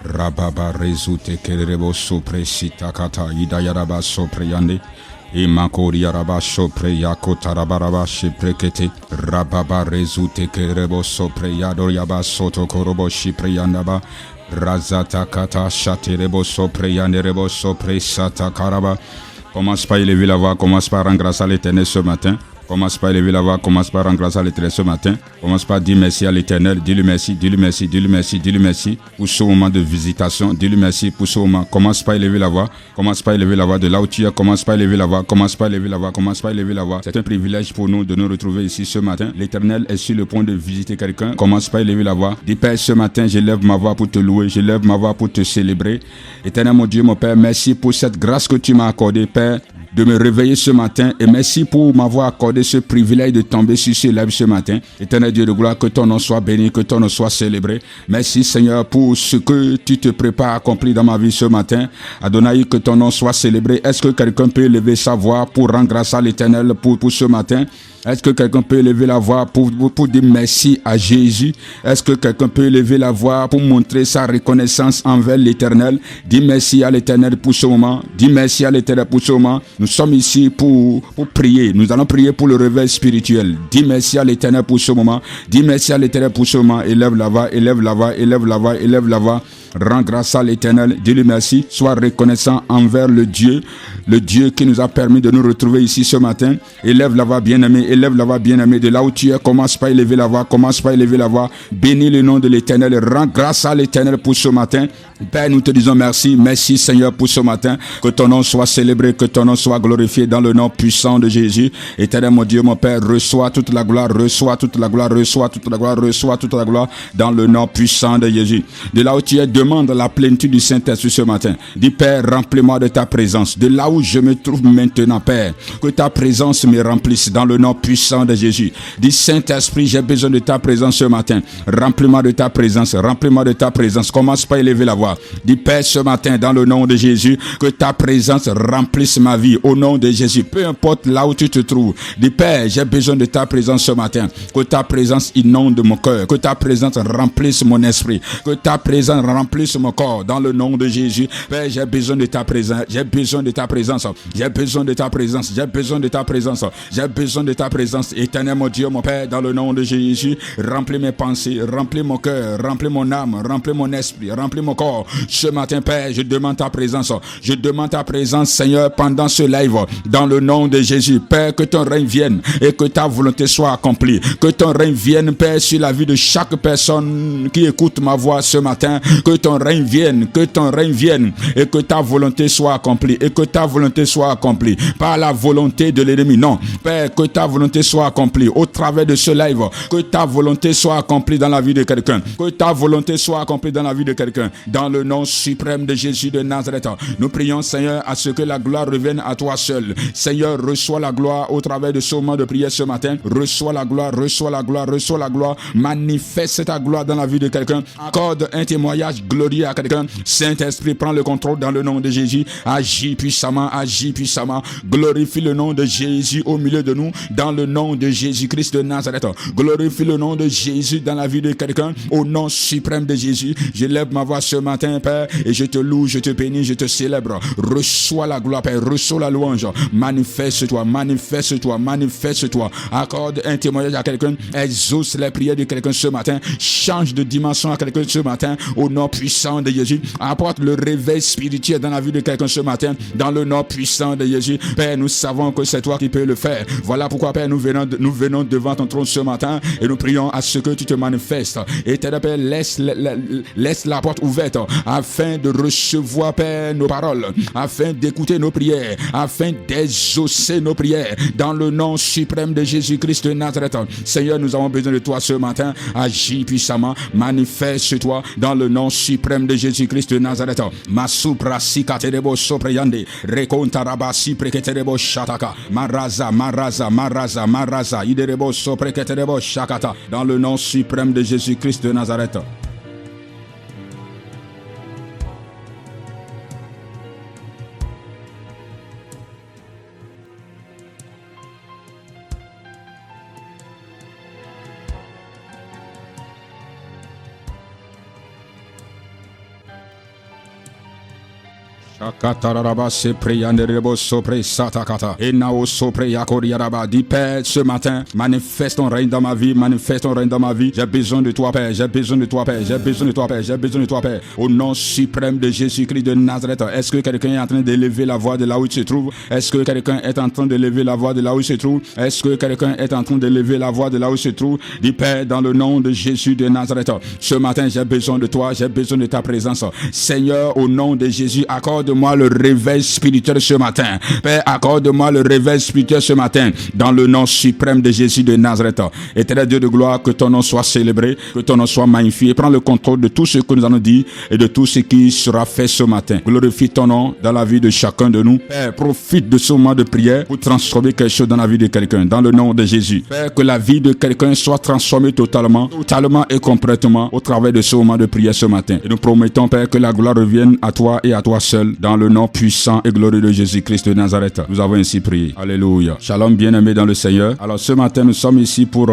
Rababa rezute kerebo sopre sitakata idayaraba sopre yande. Imakori yaraba sopre yakotarabaraba shiprekete. Rababa rezute kerebo sopre yador yaba soto korobo shipre yandaba. Razata kata shaterebo sopre yanderebo sopre sata karaba. Commence par élever la voix, commence par rendre grâce à l'Éternel ce matin. Commence par élever la voix, commence par rendre grâce à l'Éternel ce matin. Commence par dire merci à l'Éternel. Dis-lui merci, dis-lui merci, dis-lui merci, dis-lui merci pour ce moment de visitation. Dis-lui merci pour ce moment. Commence par élever la voix. Commence par élever la voix de là où tu es. Commence par élever la voix. Commence par élever la voix. Commence par élever la voix. C'est un privilège pour nous de nous retrouver ici ce matin. L'Éternel est sur le point de visiter quelqu'un. Commence par élever la voix. Dis Père, ce matin, je lève ma voix pour te louer. Je lève ma voix pour te célébrer. Éternel mon Dieu, mon Père, merci pour cette grâce que tu m'as accordée, Père, de me réveiller ce matin, et merci pour m'avoir accordé ce privilège de tomber sur ce live ce matin. Éternel Dieu de gloire, que ton nom soit béni, que ton nom soit célébré. Merci Seigneur pour ce que tu te prépares à accomplir dans ma vie ce matin. Adonai, que ton nom soit célébré. Est-ce que quelqu'un peut lever sa voix pour rendre grâce à l'Éternel pour ce matin? Est-ce que quelqu'un peut lever la voix pour dire merci à Jésus? Est-ce que quelqu'un peut lever la voix pour montrer sa reconnaissance envers l'Éternel? Dis merci à l'Éternel pour ce moment. Dis merci à l'Éternel pour ce moment. Nous sommes ici pour prier. Nous allons prier pour le réveil spirituel. Dis merci à l'Éternel pour ce moment. Dis merci à l'Éternel pour ce moment. Élève la voix, élève la voix, élève la voix, élève la voix. Rends grâce à l'Éternel. Dis-lui merci. Sois reconnaissant envers le Dieu qui nous a permis de nous retrouver ici ce matin. Élève la voix, bien-aimé. Élève la voix, bien-aimé. De là où tu es, commence par élever la voix. Commence par élever la voix. Bénis le nom de l'Éternel. Rends grâce à l'Éternel pour ce matin. Père, nous te disons merci. Merci Seigneur pour ce matin. Que ton nom soit célébré, que ton nom soit glorifié dans le nom puissant de Jésus. Éternel mon Dieu, mon Père, reçois toute la gloire, reçois toute la gloire, reçois toute la gloire, reçois toute la gloire dans le nom puissant de Jésus. De là où tu es, demande la plénitude du Saint-Esprit ce matin. Dis Père, remplis-moi de ta présence. De là où je me trouve maintenant, Père, que ta présence me remplisse dans le nom puissant de Jésus. Dis Saint-Esprit, j'ai besoin de ta présence ce matin. Remplis-moi de ta présence, remplis-moi de ta présence. Commence par élever la voix. Dis Père, ce matin, dans le nom de Jésus, que ta présence remplisse ma vie au nom de Jésus. Peu importe là où tu te trouves. Dis Père, j'ai besoin de ta présence ce matin. Que ta présence inonde mon cœur. Que ta présence remplisse mon esprit. Que ta présence remplisse mon corps dans le nom de Jésus. Père, j'ai besoin de ta présence. J'ai besoin de ta présence. J'ai besoin de ta présence. J'ai besoin de ta présence. J'ai besoin de ta présence. Éternel mon Dieu, mon Père, dans le nom de Jésus, remplis mes pensées, remplis mon cœur, remplis mon âme, remplis mon esprit, remplis mon corps. Ce matin, Père, je demande ta présence. Je demande ta présence, Seigneur, pendant ce live, dans le nom de Jésus. Père, que ton règne vienne et que ta volonté soit accomplie. Que ton règne vienne, Père, sur la vie de chaque personne qui écoute ma voix ce matin. Que ton règne vienne, que ton règne vienne et que ta volonté soit accomplie. Et que ta volonté soit accomplie. Pas la volonté de l'ennemi, non. Père, que ta volonté soit accomplie au travers de ce live. Que ta volonté soit accomplie dans la vie de quelqu'un. Que ta volonté soit accomplie dans la vie de quelqu'un. Dans le nom suprême de Jésus de Nazareth, nous prions, Seigneur, à ce que la gloire revienne à toi seul. Seigneur, reçois la gloire au travers de ce moment de prière ce matin. Reçois la gloire, reçois la gloire, reçois la gloire. Manifeste ta gloire dans la vie de quelqu'un. Accorde un témoignage glorieux à quelqu'un. Saint-Esprit, prends le contrôle dans le nom de Jésus. Agis puissamment, agis puissamment. Glorifie le nom de Jésus au milieu de nous, dans le nom de Jésus-Christ de Nazareth. Glorifie le nom de Jésus dans la vie de quelqu'un. Au nom suprême de Jésus, je lève ma voix ce matin, Père, et je te loue, je te bénis, je te célèbre. Reçois la gloire, Père, reçois la louange. Manifeste-toi, manifeste-toi, manifeste-toi. Accorde un témoignage à quelqu'un. Exauce les prières de quelqu'un ce matin. Change de dimension à quelqu'un ce matin. Au nom puissant de Jésus. Apporte le réveil spirituel dans la vie de quelqu'un ce matin. Dans le nom puissant de Jésus. Père, nous savons que c'est toi qui peux le faire. Voilà pourquoi, Père, nous venons devant ton trône ce matin et nous prions à ce que tu te manifestes. Et Père, laisse la porte ouverte afin de recevoir, Père, nos paroles, afin d'écouter nos prières, afin d'exaucer nos prières, dans le nom suprême de Jésus-Christ de Nazareth. Seigneur, nous avons besoin de toi ce matin. Agis puissamment, manifeste-toi dans le nom suprême de Jésus-Christ de Nazareth. Masupra sikaterebo sopreyande, rekontarabasi preketerebo shataka, maraza, iderebo sopreketerebo shakata, dans le nom suprême de Jésus-Christ de Nazareth. Dis Père, ce matin, manifeste ton règne dans ma vie, manifeste ton règne dans ma vie. J'ai besoin de toi, Père, j'ai besoin de toi, Père, j'ai besoin de toi, Père, j'ai besoin de toi, Père. Au nom suprême de Jésus-Christ de Nazareth, est-ce que quelqu'un est en train d'élever la voix de là où il se trouve? Est-ce que quelqu'un est en train d'élever la voix de là où il se trouve? Est-ce que quelqu'un est en train d'élever la voix de là où il se trouve? Dis Père, dans le nom de Jésus de Nazareth, ce matin, j'ai besoin de toi, j'ai besoin de ta présence. Seigneur, au nom de Jésus, accorde-moi le réveil spirituel ce matin. Père, accorde-moi le réveil spirituel ce matin, dans le nom suprême de Jésus de Nazareth. Éternel Dieu de gloire, que ton nom soit célébré, que ton nom soit magnifié. Prends le contrôle de tout ce que nous allons dire et de tout ce qui sera fait ce matin. Glorifie ton nom dans la vie de chacun de nous. Père, profite de ce moment de prière pour transformer quelque chose dans la vie de quelqu'un, dans le nom de Jésus. Père, que la vie de quelqu'un soit transformée totalement et complètement au travers de ce moment de prière ce matin. Et nous promettons, Père, que la gloire revienne à toi et à toi seul, dans le nom puissant et glorieux de Jésus-Christ de Nazareth. Nous avons ainsi prié. Alléluia. Shalom, bien-aimés dans le Seigneur. Alors ce matin, nous sommes ici pour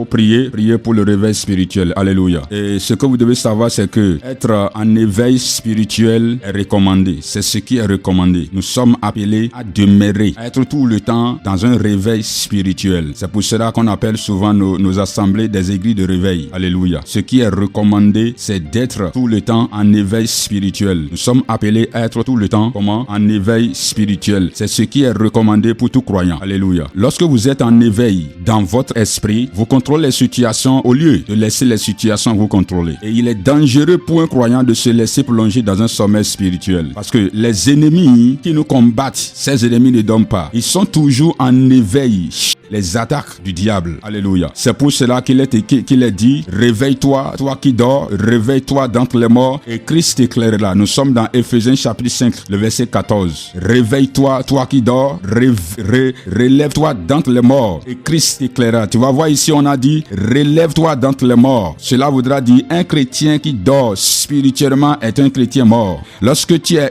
prier pour le réveil spirituel. Alléluia. Et ce que vous devez savoir, c'est que être en éveil spirituel est recommandé. C'est ce qui est recommandé. Nous sommes appelés à demeurer, à être tout le temps dans un réveil spirituel. C'est pour cela qu'on appelle souvent nos assemblées des églises de réveil. Alléluia. Ce qui est recommandé, c'est d'être tout le temps en éveil spirituel. Nous sommes appelés à être tout le temps, en éveil spirituel. C'est ce qui est recommandé pour tout croyant. Alléluia. Lorsque vous êtes en éveil dans votre esprit, vous contrôlez les situations au lieu de laisser les situations vous contrôler. Et il est dangereux pour un croyant de se laisser plonger dans un sommeil spirituel. Parce que les ennemis qui nous combattent, ces ennemis ne dorment pas. Ils sont toujours en éveil. Les attaques du diable. Alléluia. C'est pour cela qu'il est dit, réveille-toi, toi qui dors, réveille-toi d'entre les morts et Christ t'éclairera. Nous sommes dans Éphésiens chapitre 5, le verset 14. Réveille-toi, toi qui dors, relève-toi d'entre les morts et Christ t'éclairera. Tu vas voir ici, on a dit, relève-toi d'entre les morts. Cela voudra dire, un chrétien qui dort spirituellement est un chrétien mort. Lorsque tu es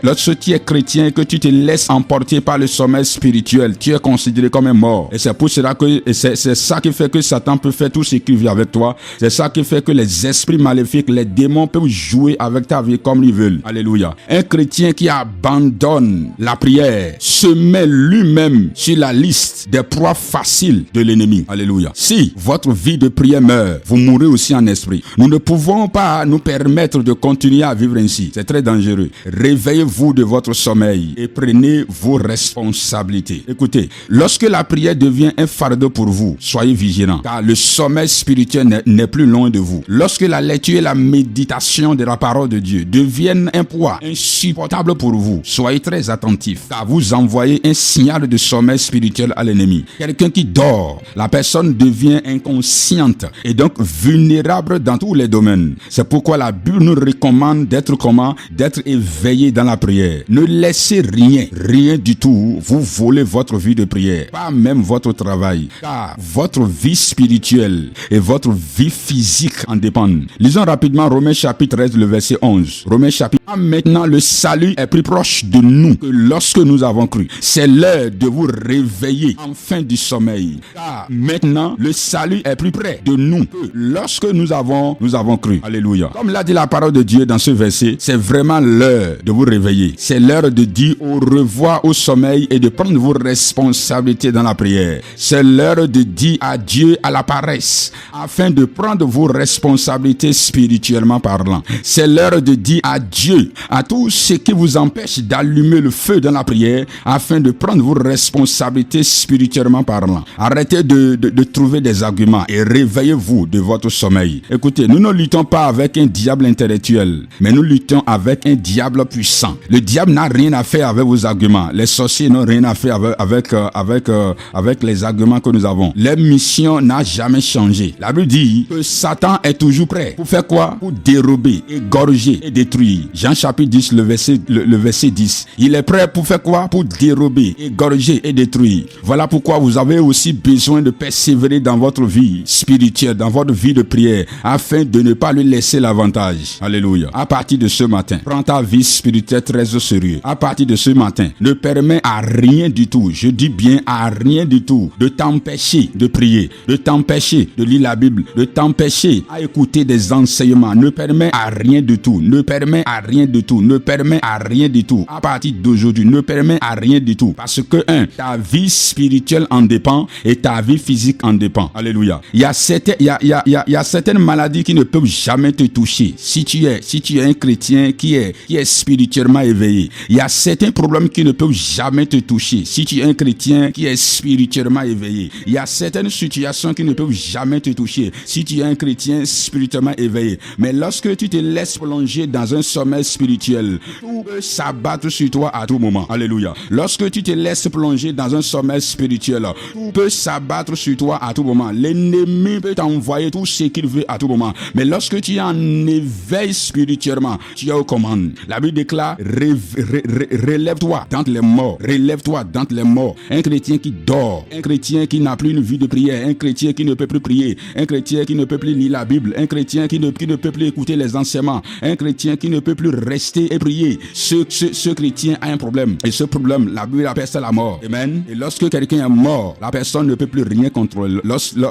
chrétien et que tu te laisses emporter par le sommeil spirituel, tu es considéré comme un mort. Et c'est pour cela c'est ça qui fait que Satan peut faire tout ce qu'il veut avec toi. C'est ça qui fait que les esprits maléfiques, les démons peuvent jouer avec ta vie comme ils veulent. Alléluia. Un chrétien qui abandonne la prière se met lui-même sur la liste des proies faciles de l'ennemi. Alléluia. Si votre vie de prière meurt, vous mourrez aussi en esprit. Nous ne pouvons pas nous permettre de continuer à vivre ainsi. C'est très dangereux. Réveillez-vous de votre sommeil et prenez vos responsabilités. Écoutez, lorsque la prière devient un fardeau pour vous, soyez vigilants, car le sommeil spirituel n'est plus loin de vous. Lorsque la lecture et la méditation de la parole de Dieu deviennent un poids insupportable pour vous, soyez très attentifs, car vous envoyez un signal de sommeil spirituel à l'ennemi. Quelqu'un qui dort, la personne devient inconsciente et donc vulnérable dans tous les domaines. C'est pourquoi la Bible nous recommande d'être éveillé dans la prière. Ne laissez rien du tout vous voler votre vie de prière, pas même votre travail, car votre vie spirituelle et votre vie physique en dépendent. Lisons rapidement Romains chapitre 13, le verset 11. Romains chapitre 1. Maintenant, le salut est plus proche de nous que lorsque nous avons cru. C'est l'heure de vous réveiller enfin du sommeil. Car maintenant, le salut est plus près de nous que lorsque nous avons cru. Alléluia. Comme l'a dit la parole de Dieu dans ce verset, c'est vraiment l'heure de vous réveiller. C'est l'heure de dire au revoir au sommeil et de prendre vos responsabilités dans la prière. C'est l'heure de dire adieu à la paresse afin de prendre vos responsabilités spirituellement parlant. C'est l'heure de dire adieu à tout ce qui vous empêche d'allumer le feu dans la prière afin de prendre vos responsabilités spirituellement parlant. Arrêtez de trouver des arguments et réveillez-vous de votre sommeil. Écoutez, nous ne luttons pas avec un diable intellectuel, mais nous luttons avec un diable puissant. Le diable n'a rien à faire avec vos arguments. Les sorciers n'ont rien à faire avec les arguments que nous avons. Leur mission n'a jamais changé. La Bible dit que Satan est toujours prêt. Pour faire quoi? Pour dérober, égorger et détruire. Jean chapitre 10, le verset 10. Il est prêt pour faire quoi? Pour dérober, égorger et détruire. Voilà pourquoi vous avez aussi besoin de persévérer dans votre vie spirituelle, dans votre vie de prière, afin de ne pas lui laisser l'avantage. Alléluia. À partir de ce matin, prends ta vie spirituelle très au sérieux. À partir de ce matin, ne permets à rien du tout, je dis bien à rien du tout, de t'empêcher de prier, de t'empêcher de lire la Bible, de t'empêcher à écouter des enseignements. Ne permets à rien du tout, ne permets à rien rien du tout, ne permet à rien du tout. À partir d'aujourd'hui, ne permet à rien du tout. Parce que, ta vie spirituelle en dépend et ta vie physique en dépend. Alléluia. Il y a certaines maladies qui ne peuvent jamais te toucher. Si tu es un chrétien qui est spirituellement éveillé, il y a certains problèmes qui ne peuvent jamais te toucher. Si tu es un chrétien qui est spirituellement éveillé, il y a certaines situations qui ne peuvent jamais te toucher. Si tu es un chrétien spirituellement éveillé, mais lorsque tu te laisses plonger dans un sommeil spirituel, tout peut s'abattre sur toi à tout moment. Alléluia. Lorsque tu te laisses plonger dans un sommeil spirituel, tout peut s'abattre sur toi à tout moment. L'ennemi peut t'envoyer tout ce qu'il veut à tout moment. Mais lorsque tu es en éveil spirituellement, tu es aux commandes. La Bible déclare, relève-toi d'entre les morts. Relève-toi d'entre les morts. Un chrétien qui dort, un chrétien qui n'a plus une vie de prière, un chrétien qui ne peut plus prier, un chrétien qui ne peut plus lire la Bible, un chrétien qui ne peut plus écouter les enseignements, un chrétien qui ne peut plus rester et prier. Ce chrétien a un problème. Et ce problème, la Bible appelle ça la mort. Amen. Et lorsque quelqu'un est mort, la personne ne peut plus rien contrôler.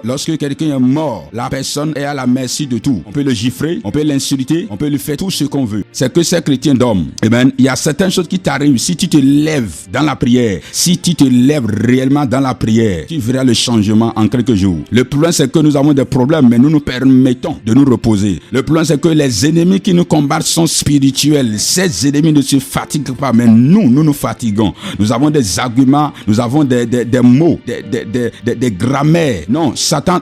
Lorsque quelqu'un est mort, la personne est à la merci de tout. On peut le gifler, on peut l'insulter, on peut lui faire tout ce qu'on veut. C'est que ces chrétiens dorment. Amen. Il y a certaines choses qui t'arrivent. Si tu te lèves dans la prière, si tu te lèves réellement dans la prière, tu verras le changement en quelques jours. Le problème, c'est que nous avons des problèmes, mais nous nous permettons de nous reposer. Le problème, c'est que les ennemis qui nous combattent sont spirituels. Ces ennemis ne se fatiguent pas, mais nous nous fatiguons. Nous avons des arguments, nous avons des mots, des grammaires. Non, Satan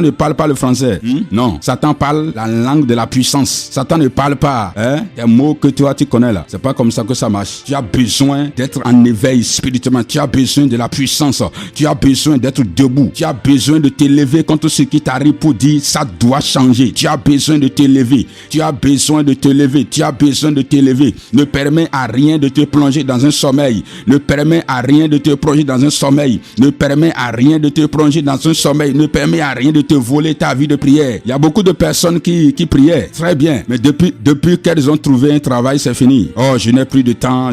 ne parle pas le français. Non, Satan parle la langue de la puissance. Satan ne parle pas des mots que toi tu connais là. C'est pas comme ça que ça marche. Tu as besoin d'être en éveil spirituellement. Tu as besoin de la puissance. Tu as besoin d'être debout. Tu as besoin de t'élever contre ce qui t'arrive pour dire ça doit changer. Tu as besoin de t'élever. Tu as besoin de te lever. Tu as besoin de t'élever. Ne permets à rien de te plonger dans un sommeil. Ne permets à rien de te plonger dans un sommeil. Ne permets à rien de te plonger dans un sommeil. Ne permets à rien de te voler ta vie de prière. Il y a beaucoup de personnes qui priaient. Très bien. Mais depuis qu'elles ont trouvé un travail, c'est fini. Oh, je n'ai plus de temps.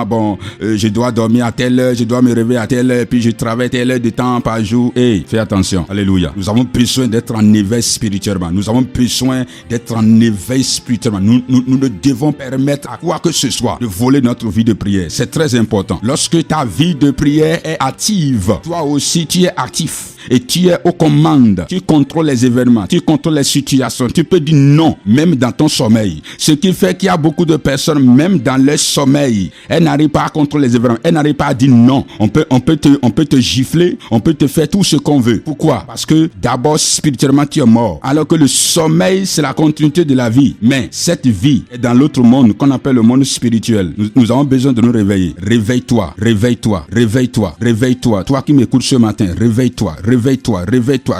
Bon, je dois dormir à telle heure. Je dois me réveiller à telle heure. Puis je travaille telle heure de temps par jour. Fais attention. Alléluia. Nous avons besoin d'être en éveil spirituellement. Nous avons besoin d'être en éveil spirituellement. Nous ne devons permettre à quoi que ce soit de voler notre vie de prière. C'est très important. Lorsque ta vie de prière est active, toi aussi tu es actif. Et tu es aux commandes, tu contrôles les événements, tu contrôles les situations, tu peux dire non, même dans ton sommeil. Ce qui fait qu'il y a beaucoup de personnes, même dans leur sommeil, elles n'arrivent pas à contrôler les événements, elles n'arrivent pas à dire non. On peut te gifler, on peut te faire tout ce qu'on veut. Pourquoi? Parce que d'abord, spirituellement, tu es mort. Alors que le sommeil, c'est la continuité de la vie. Mais cette vie est dans l'autre monde qu'on appelle le monde spirituel. Nous avons besoin de nous réveiller. Réveille-toi, réveille-toi, réveille-toi, réveille-toi. Toi qui m'écoutes ce matin, réveille-toi. Réveille-toi,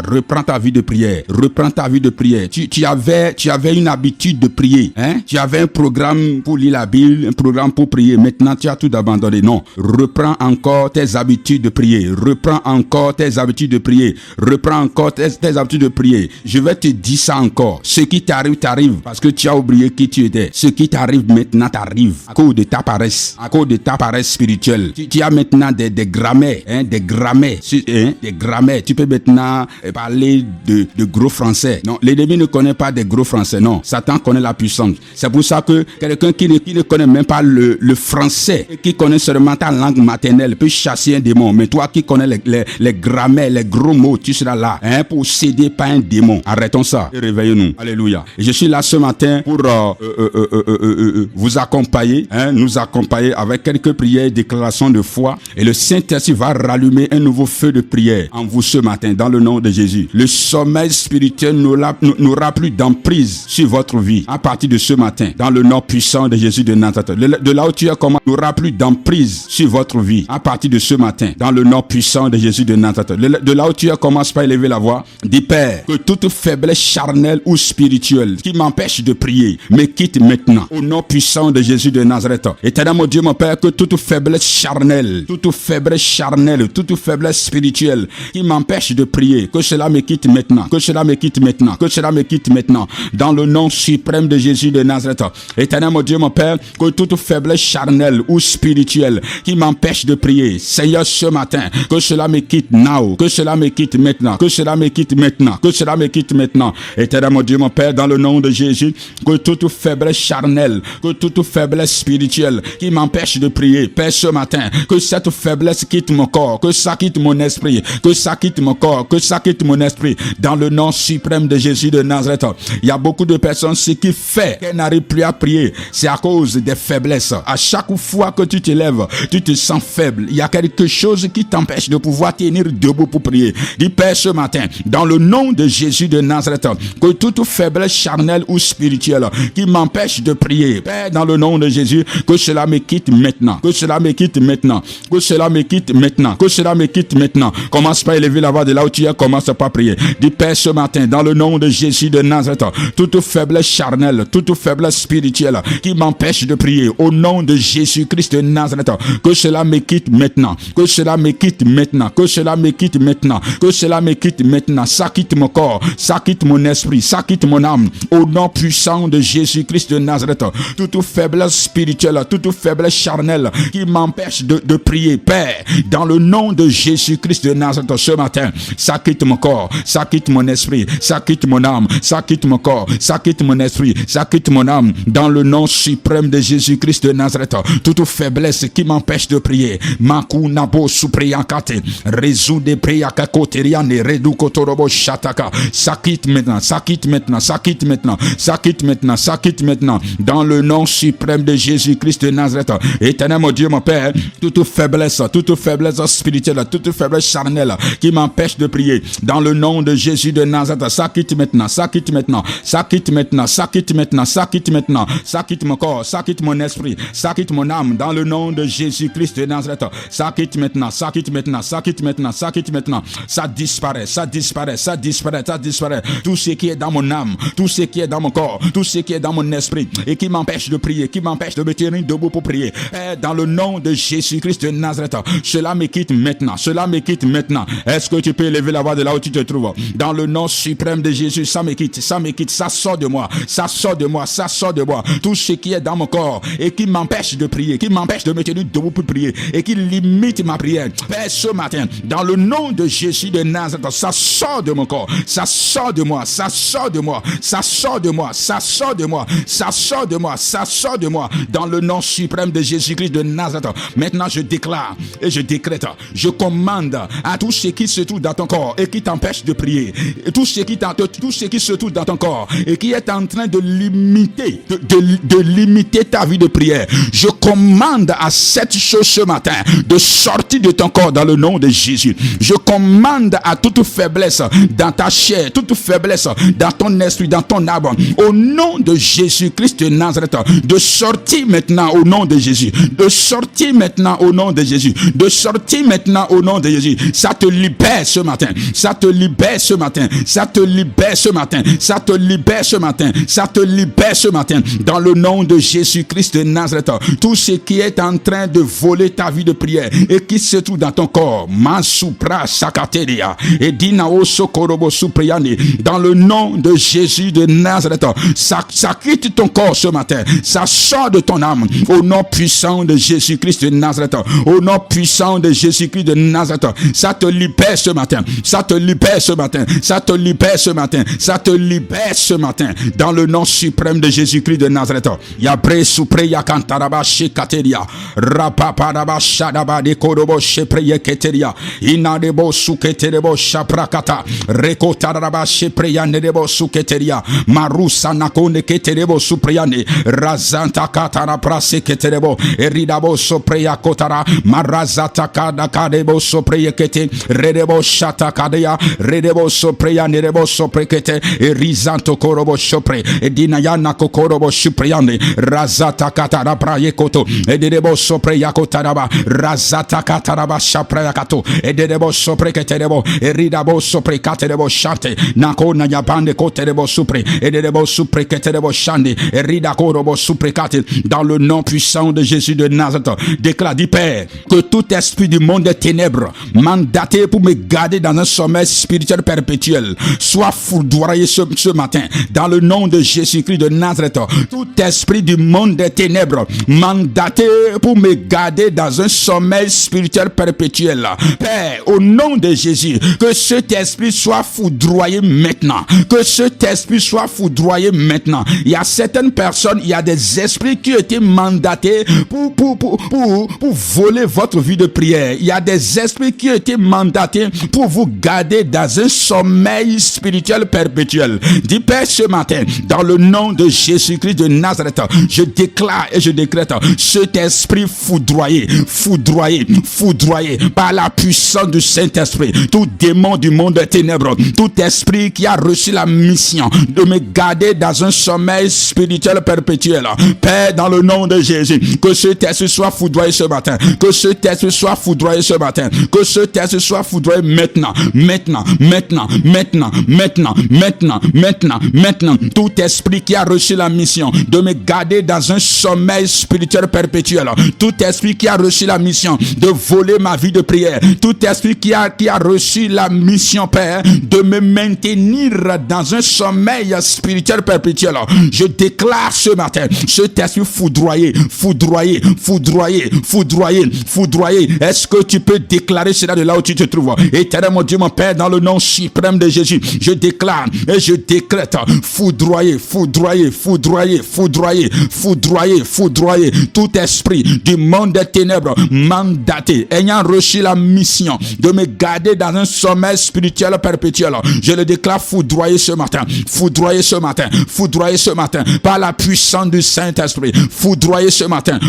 reprends ta vie de prière, Tu avais une habitude de prier, Tu avais un programme pour lire la Bible, un programme pour prier. Maintenant, tu as tout abandonné. Non, reprends encore tes habitudes de prier. Reprends encore tes habitudes de prier. Je vais te dire ça encore. Ce qui t'arrive, t'arrive parce que tu as oublié qui tu étais. Ce qui t'arrive maintenant t'arrive à cause de ta paresse, spirituelle. Tu as maintenant des grammaires, des grammaires. Tu peux maintenant parler de gros français. Non, l'ennemi ne connaît pas des gros français. Non, Satan connaît la puissance. C'est pour ça que quelqu'un qui ne connaît même pas le français, qui connaît seulement ta langue maternelle, peut chasser un démon. Mais toi qui connais les grammaires, les gros mots, tu seras là pour céder par un démon. Arrêtons ça et réveillons-nous. Alléluia. Et je suis là ce matin pour vous accompagner, nous accompagner avec quelques prières et déclarations de foi. Et le Saint-Esprit va rallumer un nouveau feu de prière en vous ce matin, dans le nom de Jésus. Le sommeil spirituel n'aura plus d'emprise sur votre vie à partir de ce matin, dans le nom puissant de Jésus de Nazareth. De là où tu es, comment n'aura plus d'emprise sur votre vie à partir de ce matin, dans le nom puissant de Jésus de Nazareth. De là où tu es, commence par élever la voix. Dis, Père, que toute faiblesse charnelle ou spirituelle qui m'empêche de prier me quitte maintenant, au nom puissant de Jésus de Nazareth. Éternel mon Dieu, mon Père, que toute faiblesse charnelle, toute faiblesse spirituelle qui m'empêche m'empêche de prier, que cela me quitte maintenant, que cela me quitte maintenant, que cela me quitte maintenant, dans le nom suprême de Jésus de Nazareth. Éternel mon Dieu, mon Père, que toute faiblesse charnelle ou spirituelle qui m'empêche de prier, Seigneur, ce matin, que cela me quitte now, que cela me quitte maintenant, que cela me quitte maintenant, que cela me quitte maintenant. Éternel mon Dieu, mon Père, dans le nom de Jésus, que toute faiblesse charnelle, que toute faiblesse spirituelle qui m'empêche de prier, Père, ce matin, que cette faiblesse quitte mon corps, que ça quitte mon esprit, que ça quitte mon corps, que ça quitte mon esprit, dans le nom suprême de Jésus de Nazareth. Il y a beaucoup de personnes, ce qui fait qu'elles n'arrivent plus à prier, c'est à cause des faiblesses. À chaque fois que tu te lèves, tu te sens faible. Il y a quelque chose qui t'empêche de pouvoir tenir debout pour prier. Dis, Père, ce matin, dans le nom de Jésus de Nazareth, que toute faiblesse charnelle ou spirituelle qui m'empêche de prier, Père, dans le nom de Jésus, que cela me quitte maintenant, que cela me quitte maintenant, que cela me quitte maintenant, que cela me quitte maintenant. Commence par élever la voix de là où tu es, commence par prier. Dis, Père, ce matin, dans le nom de Jésus de Nazareth, toute faiblesse charnelle, toute faiblesse spirituelle qui m'empêche de prier, au nom de Jésus-Christ de Nazareth, que cela me quitte maintenant, que cela me quitte maintenant, que cela me quitte maintenant, que cela me quitte maintenant. Ça quitte mon corps, ça quitte mon esprit, ça quitte mon âme, au nom puissant de Jésus-Christ de Nazareth. Toute faiblesse spirituelle, toute faiblesse charnelle qui m'empêche de prier, Père, dans le nom de Jésus-Christ de Nazareth, ce matin, ça quitte mon corps, ça quitte mon esprit, ça quitte mon âme, ça quitte mon corps, ça quitte mon esprit, ça quitte mon âme, dans le nom suprême de Jésus-Christ de Nazareth. Toute faiblesse qui m'empêche de prier, Maku Nabo Supriyankate, résout des priaka koteriane, redu kotorobo shataka, ça quitte maintenant, ça quitte maintenant, ça quitte maintenant, ça quitte maintenant, ça quitte maintenant, dans le nom suprême de Jésus-Christ de Nazareth. Éternel mon Dieu, mon Père, toute faiblesse spirituelle, toute faiblesse charnelle qui m'empêche de prier, dans le nom de Jésus de Nazareth, ça quitte maintenant, ça quitte maintenant, ça quitte maintenant, ça quitte maintenant, ça quitte maintenant, ça quitte mon corps, ça quitte mon esprit, ça quitte mon âme, dans le nom de Jésus-Christ de Nazareth, ça quitte maintenant, ça quitte maintenant, ça quitte maintenant, ça quitte maintenant, ça disparaît, ça disparaît, ça disparaît, ça disparaît, tout ce qui est dans mon âme, tout ce qui est dans mon corps, tout ce qui est dans mon esprit, et qui m'empêche de prier, qui m'empêche de me tenir debout pour prier, dans le nom de Jésus-Christ de Nazareth, cela me quitte maintenant, cela me quitte maintenant. Est-ce que tu peux élever la voix de là où tu te trouves? Dans le nom suprême de Jésus, ça me quitte, ça sort de moi, ça sort de moi, ça sort de moi, tout ce qui est dans mon corps et qui m'empêche de prier, qui m'empêche de me tenir debout pour prier et qui limite ma prière, Père, ce matin, dans le nom de Jésus de Nazareth, ça sort de mon corps, ça sort de moi, ça sort de moi, ça sort de moi, ça sort de moi, ça sort de moi, ça sort de moi, dans le nom suprême de Jésus-Christ de Nazareth. Maintenant je déclare et je décrète, je commande à tout ce qui se trouve dans ton corps et qui t'empêche de prier, et tout ce qui se trouve dans ton corps et qui est en train de limiter, de limiter ta vie de prière, je commande à cette chose ce matin de sortir de ton corps dans le nom de Jésus. Je commande à toute faiblesse dans ta chair, toute faiblesse dans ton esprit, dans ton âme, au nom de Jésus-Christ de Nazareth, de sortir maintenant au nom de Jésus, de sortir maintenant au nom de Jésus, de sortir maintenant au nom de Jésus. Ça te libère ce matin, ça te libère ce matin, ça te libère ce matin, ça te libère ce matin, ça te libère ce matin, dans le nom de Jésus-Christ de Nazareth. Tout ce qui est en train de voler ta vie de prière et qui se trouve dans ton corps, Masupra Sakateria et Dinao Sokorobo Supriani, dans le nom de Jésus de Nazareth, ça quitte ton corps ce matin, ça sort de ton âme, au nom puissant de Jésus-Christ de Nazareth, au nom puissant de Jésus-Christ de Nazareth. Ça te libère ce matin, ça te libère ce matin, ça te libère ce matin, ça te libère ce matin, dans le nom suprême de Jésus-Christ de Nazareth. Yabre Supreya Kantaraba Shekateria Rapaparaba Shadaba de Korobo Shepreya Keteria Inadebo Suketerebo Shaprakata Rekotaraba Shepreya Nedebo Suketeria Marusa Nakone Keterebo Supreyane Razanta Katara Prase Keterebo Eridabo Sopreya Kotara Marazata Kada Kadebo Sopreya Kete Redebo Shata Kadea Redebo Sopreya Nedebo Soprekete Erizanto Korobo Shopre Edinayana Kokorobo Shupreyane Razata Katara Prayekoto Edebo Sopreya Kotaraba Razata Kataraba Shaprayakato Edebo Sopreketerebo Eridabo Soprekaterebo Shante Nako Nayabande Koterebo Supre Edebo Supreketerebo Shande Erida Korobo Suprekate, dans le nom puissant de Jésus de Nazareth. Déclare, dit Père, que tout esprit du monde des ténèbres mandaté pour me garder dans un sommeil spirituel perpétuel, sois foudroyé ce matin, dans le nom de Jésus-Christ de Nazareth. Tout esprit du monde des ténèbres, mandaté pour me garder dans un sommeil spirituel perpétuel, Père, au nom de Jésus, que cet esprit soit foudroyé maintenant, que cet esprit soit foudroyé maintenant. Il y a certaines personnes, il y a des esprits qui ont été mandatés pour voler votre vie de prière. Il y a des esprits qui ont été mandatés pour vous garder dans un sommeil spirituel perpétuel. Dis, Père, ce matin, dans le nom de Jésus-Christ de Nazareth, je déclare et je décrète cet esprit foudroyé par la puissance du Saint-Esprit. Tout démon du monde des ténèbres, tout esprit qui a reçu la mission de me garder dans un sommeil spirituel perpétuel, Père, dans le nom de Jésus, que cet esprit soit foudroyé ce matin, que cet esprit soit foudroyé ce matin, que cet esprit soit foudroyé maintenant. Tout esprit qui a reçu la mission de me garder dans un sommeil spirituel perpétuel, tout esprit qui a reçu la mission de voler ma vie de prière, tout esprit qui a reçu la mission, Père, de me maintenir dans un sommeil spirituel perpétuel, je déclare ce matin, cet esprit foudroyé. Est-ce que tu peux déclarer cela de là où tu te trouves? Éternel mon Dieu, mon Père, dans le nom suprême de Jésus, je déclare et je décrète foudroyer tout esprit du monde des ténèbres mandaté, ayant reçu la mission de me garder dans un sommeil spirituel perpétuel. Je le déclare foudroyer ce matin, par la puissance du Saint-Esprit. Foudroyer ce matin,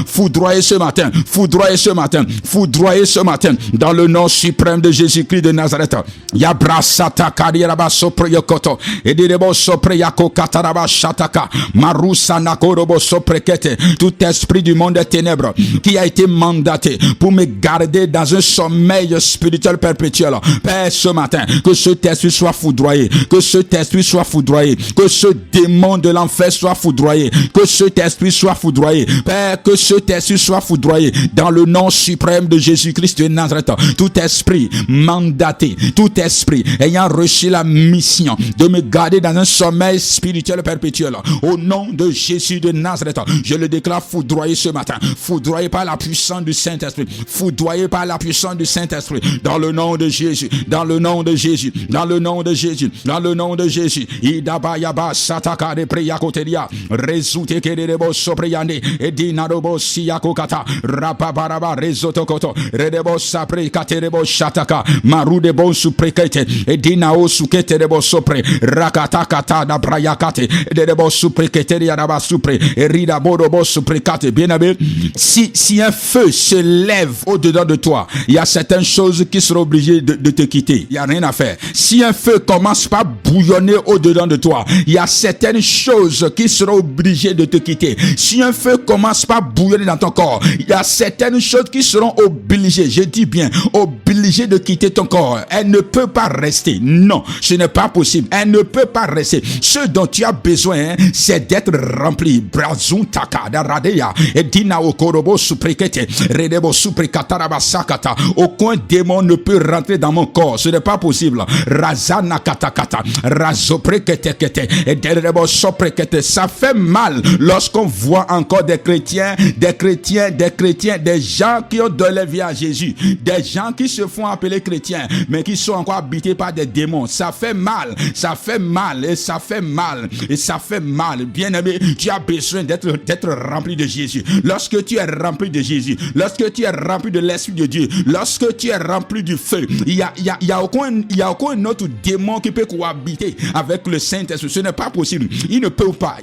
dans le nom suprême de Jésus-Christ de Nazareth. Yabrasata karieraba sopreyokoto, edirebo sopreyako kataraba shataka, marusa nakorobo soprekete. Tout esprit du monde des ténèbres qui a été mandaté pour me garder dans un sommeil spirituel perpétuel, Père, ce matin, que cet esprit soit foudroyé, que cet esprit soit foudroyé, que ce démon de l'enfer soit foudroyé, que cet esprit soit foudroyé, Père, que cet esprit soit foudroyé dans le nom suprême de Jésus-Christ de Nazareth. Tout esprit mandaté, tout esprit ayant reçu la mission de me garder dans un sommeil spirituel perpétuel, au nom de Jésus de Nazareth, je le déclare foudroyé ce matin, foudroyé par la puissance du Saint-Esprit, foudroyé par la puissance du Saint-Esprit, dans le nom de Jésus, dans le nom de Jésus, dans le nom de Jésus, dans le nom de Jésus. Idaba yaba sataka de preyakoteria, rezute kerebo sopreyane, edinarobo siyakokata, rapabaraba rezotokoto, redebo sapre katerebo shataka, marude bon suprekete, edinao suketerebo sopre, rakatakata da brayakate, edebo supreketeria raba supre, erida bodobo suprekate. Bien aimé, si un feu se lève au-dedans de toi, il y a certaines choses qui seront obligées de te quitter. Il n'y a rien à faire. Si un feu commence par bouillonner au-dedans de toi, il y a certaines choses qui seront obligées de te quitter. Si un feu commence par bouillonner dans ton corps, il y a certaines choses qui seront obligées, je dis bien, obligées de quitter ton corps. Elle ne peut pas rester. Non, ce n'est pas possible. Elle ne peut pas rester. Ce dont tu as besoin, c'est d'être rempli. Brazuntaka da radeya, edina okorobo suprekete, redebo suprekata sakata. Aucun démon ne peut rentrer dans mon corps. Ce n'est pas possible. Razana katakata, razoprekete, edebo soprekete. Ça fait mal lorsqu'on voit encore des chrétiens, des gens qui ont donné la vie à Jésus, des gens qui se font appeler chrétiens, mais qui sont encore habités par des démons. Ça fait mal. Bien aimé, tu as besoin d'être rempli de Jésus. Lorsque tu es rempli de Jésus, lorsque tu es rempli de l'Esprit de Dieu, lorsque tu es rempli du feu, il y a aucun autre démon qui peut cohabiter avec le Saint-Esprit. Ce n'est pas possible. Il ne peut pas.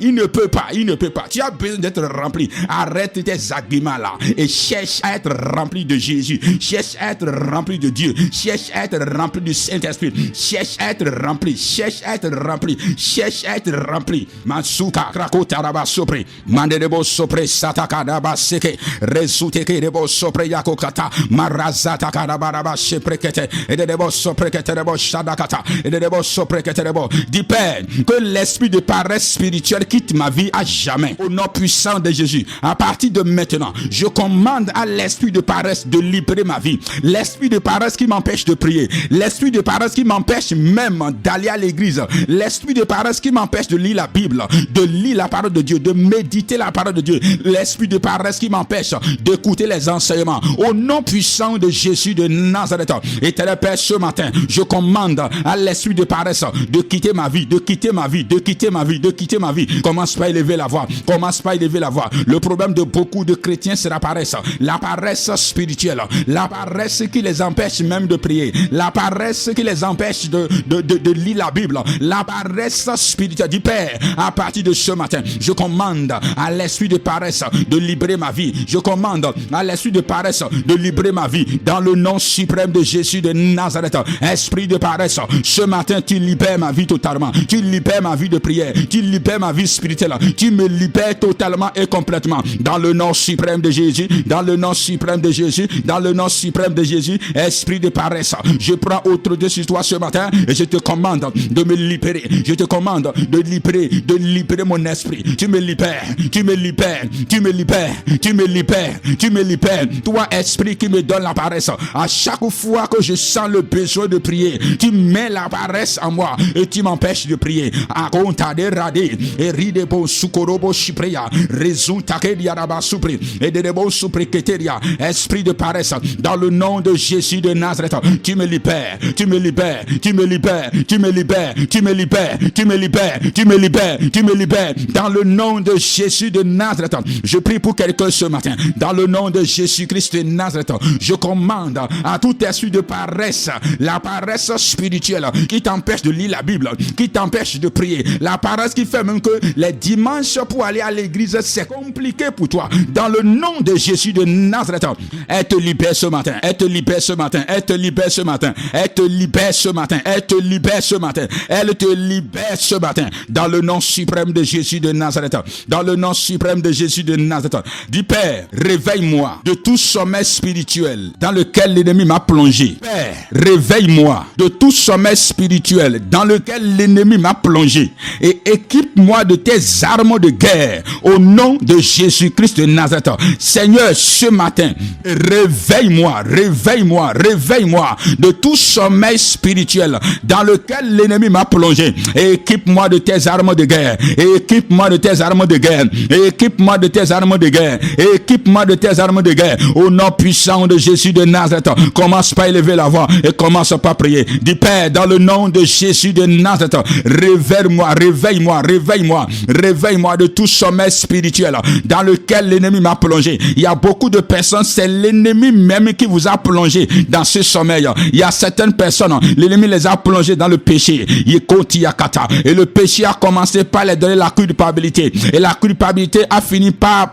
Tu as besoin d'être rempli. Arrête tes arguments là et cherche à être rempli de Jésus. Cherche à être rempli de Dieu. Cherche à être rempli du Saint-Esprit. Cherche à être rempli. Masuka krakota raba sopre. Manderebo sopre sataka raba seke. Rezuteke rebo sopre yakokata. Marazata karaba raba sheprekete. Edebo soprekete rebo shadakata. Edebo soprekete Dis Père, que l'esprit de paresse spirituelle quitte ma vie à jamais. Au nom puissant de Jésus, à partir de maintenant, je commande à l'esprit de paresse de libérer ma vie. L'esprit de paresse qui m'empêche de prier. L'esprit de paresse qui m'empêche même d'aller à l'église. L'esprit de paresse qui m'empêche de lire la Bible, de lire la parole de Dieu, de méditer la parole de Dieu. L'esprit de paresse qui m'empêche d'écouter les enseignements. Au nom puissant de Jésus de Nazareth. Éternel Père, ce matin, je commande à l'esprit de paresse de quitter ma vie, de quitter ma vie, de quitter ma vie, de quitter ma vie. Commence pas à élever la voix. Commence pas à élever la voix. Le problème de beaucoup de chrétiens, c'est la paresse. La paresse spirituelle. La paresse qui les empêche même de prier. La paresse qui les empêche de lire la Bible. La paresse spirituelle. Du Père, à partir de ce matin, je commande à l'esprit de paresse de libérer ma vie. Je commande à l'esprit de paresse de libérer ma vie. Dans le nom suprême de Jésus de Nazareth. Esprit de paresse, ce matin, tu libères ma vie totalement. Tu libères ma vie de prière. Tu libères ma vie spirituelle. Tu me libères totalement et complètement. Dans le nom suprême de Jésus. Dans le nom suprême de Jésus. Dans le nom suprême de Jésus. Esprit de paresse, je prends autorité sur toi ce matin et je te commande de me libérer. Je te commande de libérer mon esprit. Tu me libères. Tu me libères. Tu me libères. Tu me libères. Tu me libères. Toi, esprit qui me donne la paresse. À chaque fois que je sens le besoin de prier, tu mets la paresse en moi et tu m'empêches de prier. Esprit de paresse, dans le nom de Jésus de Nazareth, tu me libères, tu me libères, tu me libères, tu me libères, tu me libères, tu me libères, tu me libères, tu me libères, dans le nom de Jésus de Nazareth. Je prie pour quelqu'un ce matin, dans le nom de Jésus-Christ de Nazareth. Je commande à tout esprit de paresse, la paresse spirituelle qui t'empêche de lire la Bible, qui t'empêche de prier, la paresse qui fait même que les dimanches pour aller à l'église c'est compliqué pour toi. Dans le nom de Jésus de Nazareth, elle te libère ce matin, elle te libère ce matin, elle te libère ce matin, elle te libère ce matin, elle te libère ce matin, elle te libère ce matin, dans le nom suprême de Jésus de Nazareth, dans le nom suprême de Jésus de Nazareth. Dis Père, réveille-moi de tout sommeil spirituel dans lequel l'ennemi m'a plongé. Père, réveille-moi de tout sommeil spirituel dans lequel l'ennemi m'a plongé et équipe-moi de tes armes de guerre au nom de Jésus-Christ de Nazareth. Seigneur, ce matin, réveille-moi, réveille-moi, réveille-moi de tout sommeil spirituel dans lequel l'ennemi m'a plongé et équipe-moi de tes armes de guerre, et équipe-moi de tes armes de guerre, et équipe-moi de tes armes de guerre, et équipe-moi de tes armes de guerre au nom puissant de Jésus de Nazareth. Commence pas à élever la voix et commence pas à prier. Dis Père, dans le nom de Jésus de Nazareth, réveille-moi, réveille-moi, réveille-moi, réveille-moi de tout sommeil spirituel dans lequel l'ennemi m'a plongé. Il y a beaucoup de personnes, c'est l'ennemi même qui vous a plongé dans ce sommeil. Il y a certaines personnes, l'ennemi les a plongés dans le péché. Et le péché a commencé par les donner la culpabilité. Et la culpabilité a fini par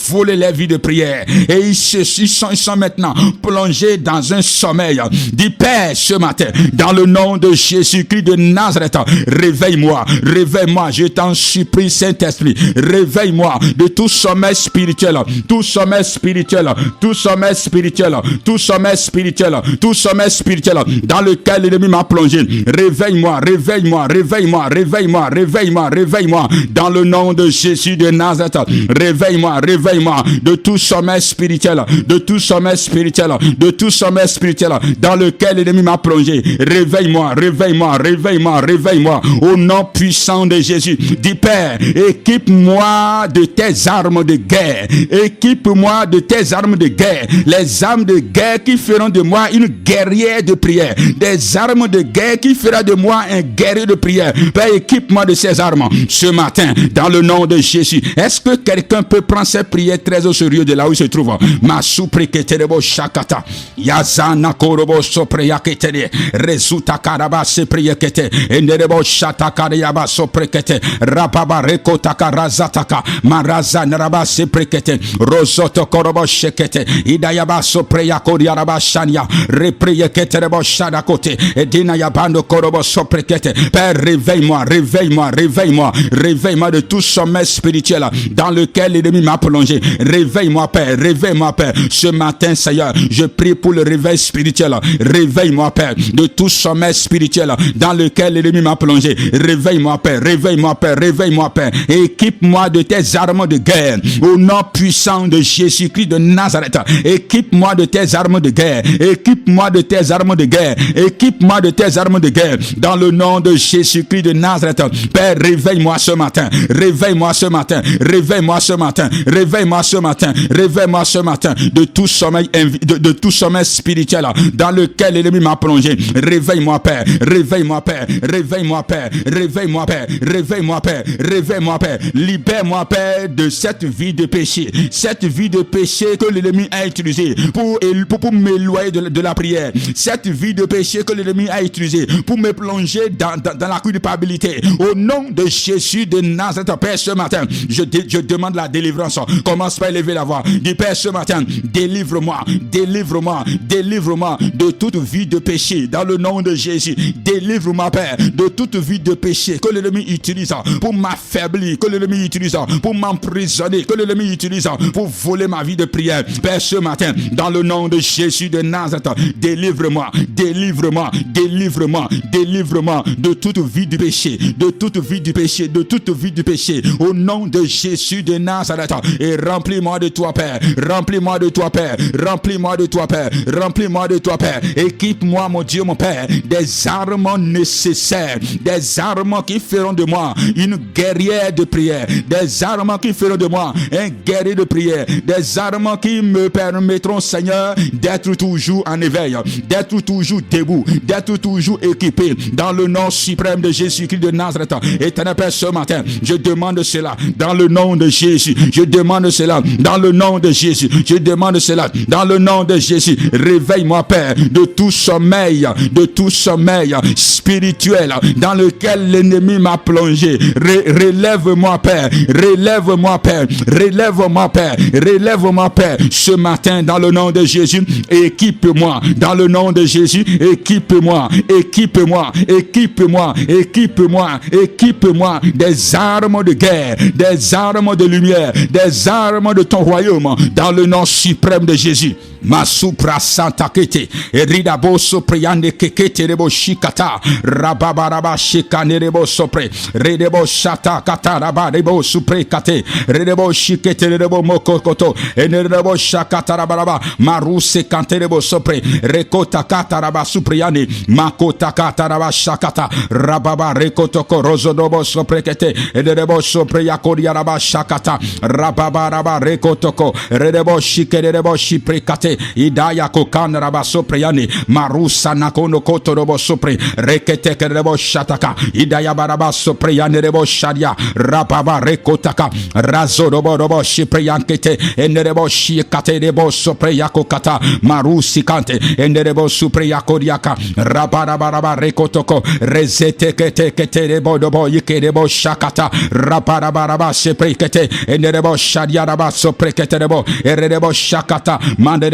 voler les vies de prière. Et ils sont maintenant plongés dans un sommeil. Dis Père, ce matin, dans le nom de Jésus-Christ de Nazareth, réveille-moi, réveille-moi, je t'en supplie, Saint-Esprit, réveille-moi de tout sommeil spirituel, tout sommeil spirituel, tout sommeil spirituel, tout sommeil spirituel, tout sommeil spirituel, dans lequel l'ennemi m'a plongé. Réveille-moi, réveille-moi, réveille-moi, réveille-moi, réveille-moi, réveille-moi, dans le nom de Jésus de Nazareth. Réveille-moi, réveille-moi de tout sommeil spirituel, de tout sommeil spirituel, de tout sommeil spirituel, dans lequel l'ennemi m'a plongé. Réveille-moi, réveille-moi, réveille-moi, réveille-moi, au nom puissant de Jésus. Dis Père, équipe-moi de tes armes de guerre, équipe-moi de tes armes de guerre, les armes de guerre qui feront de moi une guerrière de prière, des armes de guerre qui feront de moi un guerrier de prière. Père, équipe-moi de ces armes ce matin, dans le nom de Jésus. Est-ce que quelqu'un peut prendre ses prières très au sérieux de là où il se trouve? Ma soupreketerebo shakata yazana korobo sopreyakete rezuta karaba sepreyakete enerebo shatakariyaba soprekete rababa rekota karazataka maraza naraba seprekete rozoto korobo shekete idayaba sopreyakoriaraba shania repreyeketerebo shadakote edina yabando korobo soprekete. Père, réveille-moi, réveille-moi, réveille-moi, réveille-moi de tout sommeil spirituel dans lequel l'ennemi m'a plongé. Réveille-moi, Père, réveille-moi, Père. Ce matin, Seigneur, je prie pour le réveil spirituel. Réveille-moi, Père, de tout sommeil spirituel dans lequel l'ennemi m'a plongé. Réveille-moi, Père, réveille-moi, Père, réveille-moi, Père. Équipe-moi de tes armes de guerre. Au nom puissant de Jésus-Christ de Nazareth. Équipe-moi de tes armes de guerre. Équipe-moi de tes armes de guerre. Équipe-moi de tes armes de guerre. Dans le nom de Jésus-Christ de Nazareth. Père, réveille-moi ce matin. Réveille-moi ce matin. Réveille-moi ce matin. Réveille-moi ce matin. Réveille-moi ce matin de tout sommeil, de tout sommeil spirituel dans lequel l'ennemi m'a plongé. Réveille-moi, Père. Réveille-moi, Père. Réveille-moi, Père. Réveille-moi, Père. Réveille-moi, Père. Réveille-moi, Père. Libère-moi, Père, de cette vie de péché. Cette vie de péché que l'ennemi a utilisée pour m'éloigner de la prière. Cette vie de péché que l'ennemi a utilisée pour me plonger dans la culpabilité. Au nom de Jésus de Nazareth, Père, ce matin, je demande la délivrance. Commence par élever la voix. Dis, Père, ce matin, délivre-moi, délivre-moi, délivre-moi de toute vie de péché dans le nom de Jésus. Délivre-moi, Père, de toute vie de péché que l'ennemi utilise pour m'affaiblir, que l'ennemi utilise pour m'emprisonner, que l'ennemi utilise pour voler ma vie de prière. Père, ce matin, dans le nom de Jésus de Nazareth, délivre-moi, délivre-moi, délivre-moi, délivre-moi de toute vie du péché, de toute vie du péché, de toute vie du péché, au nom de Jésus de Nazareth. Et remplis-moi de toi, Père, remplis-moi de toi, Père, remplis-moi de toi, Père, remplis-moi de toi, Père. Équipe-moi, mon Dieu, mon Père, des armes nécessaires, des armes qui feront de moi une guerrière de prière, des armes qui feront de moi un guerrier de prière, des armes qui me permettront, Seigneur, d'être toujours en éveil, d'être toujours debout, d'être toujours équipé dans le nom suprême de Jésus-Christ de Nazareth. Éternel Père, ce matin, je demande cela dans le nom de Jésus. Je demande cela dans le nom de Jésus. Je demande cela dans le nom de Jésus. Réveille-moi, Père, de tout sommeil spirituel dans lequel l'ennemi m'a plongé. Relève-moi, Père. Relève-moi, Père. Relève-moi, Père. Relève-moi, Père. Ce matin, dans le nom de Jésus, équipe-moi. Dans le nom de Jésus, équipe-moi. Équipe-moi. Équipe-moi. Équipe-moi. Équipe-moi des armes de guerre, des armes de lumière, des armes de ton royaume. Dans le nom suprême de Jésus. Masupra Santa Kete, Eridabo Sopriande Kekete Rebo Shikata, Rababaraba Shikane Rebo Sopre, Redebo Shata Kataraba Rebo Supre Kate, Redebo Shikete Rebo Mokokoto, Enerebo Shakata Rabaraba, Maruse Kante Rebo Sopre, Rekota Kataraba Supriane, Makota Kataraba Shakata, Rababa Rekotoko Rozodobo Sopre Kete, Enerebo Sopre Yakoria Raba Shakata, Rababaraba Rekotoko, Redebo Shikere Rebo Shipre Kate, Idaya kokan rabaso preyani marusa nakono koto robo sopre rekete kerebo shataka idaya baraba sopreyani rebo shadia rababa rekotaka razo robo shipreyankete enerebo shikate rebo sopreyako kata marusi kante enerebo supreyako diaka rabarabaraba rekotoko rezete kete rebo dobo yikerebo shakata rabarabaraba seprekete enerebo shadia raba soprekete rebo erebo shakata mande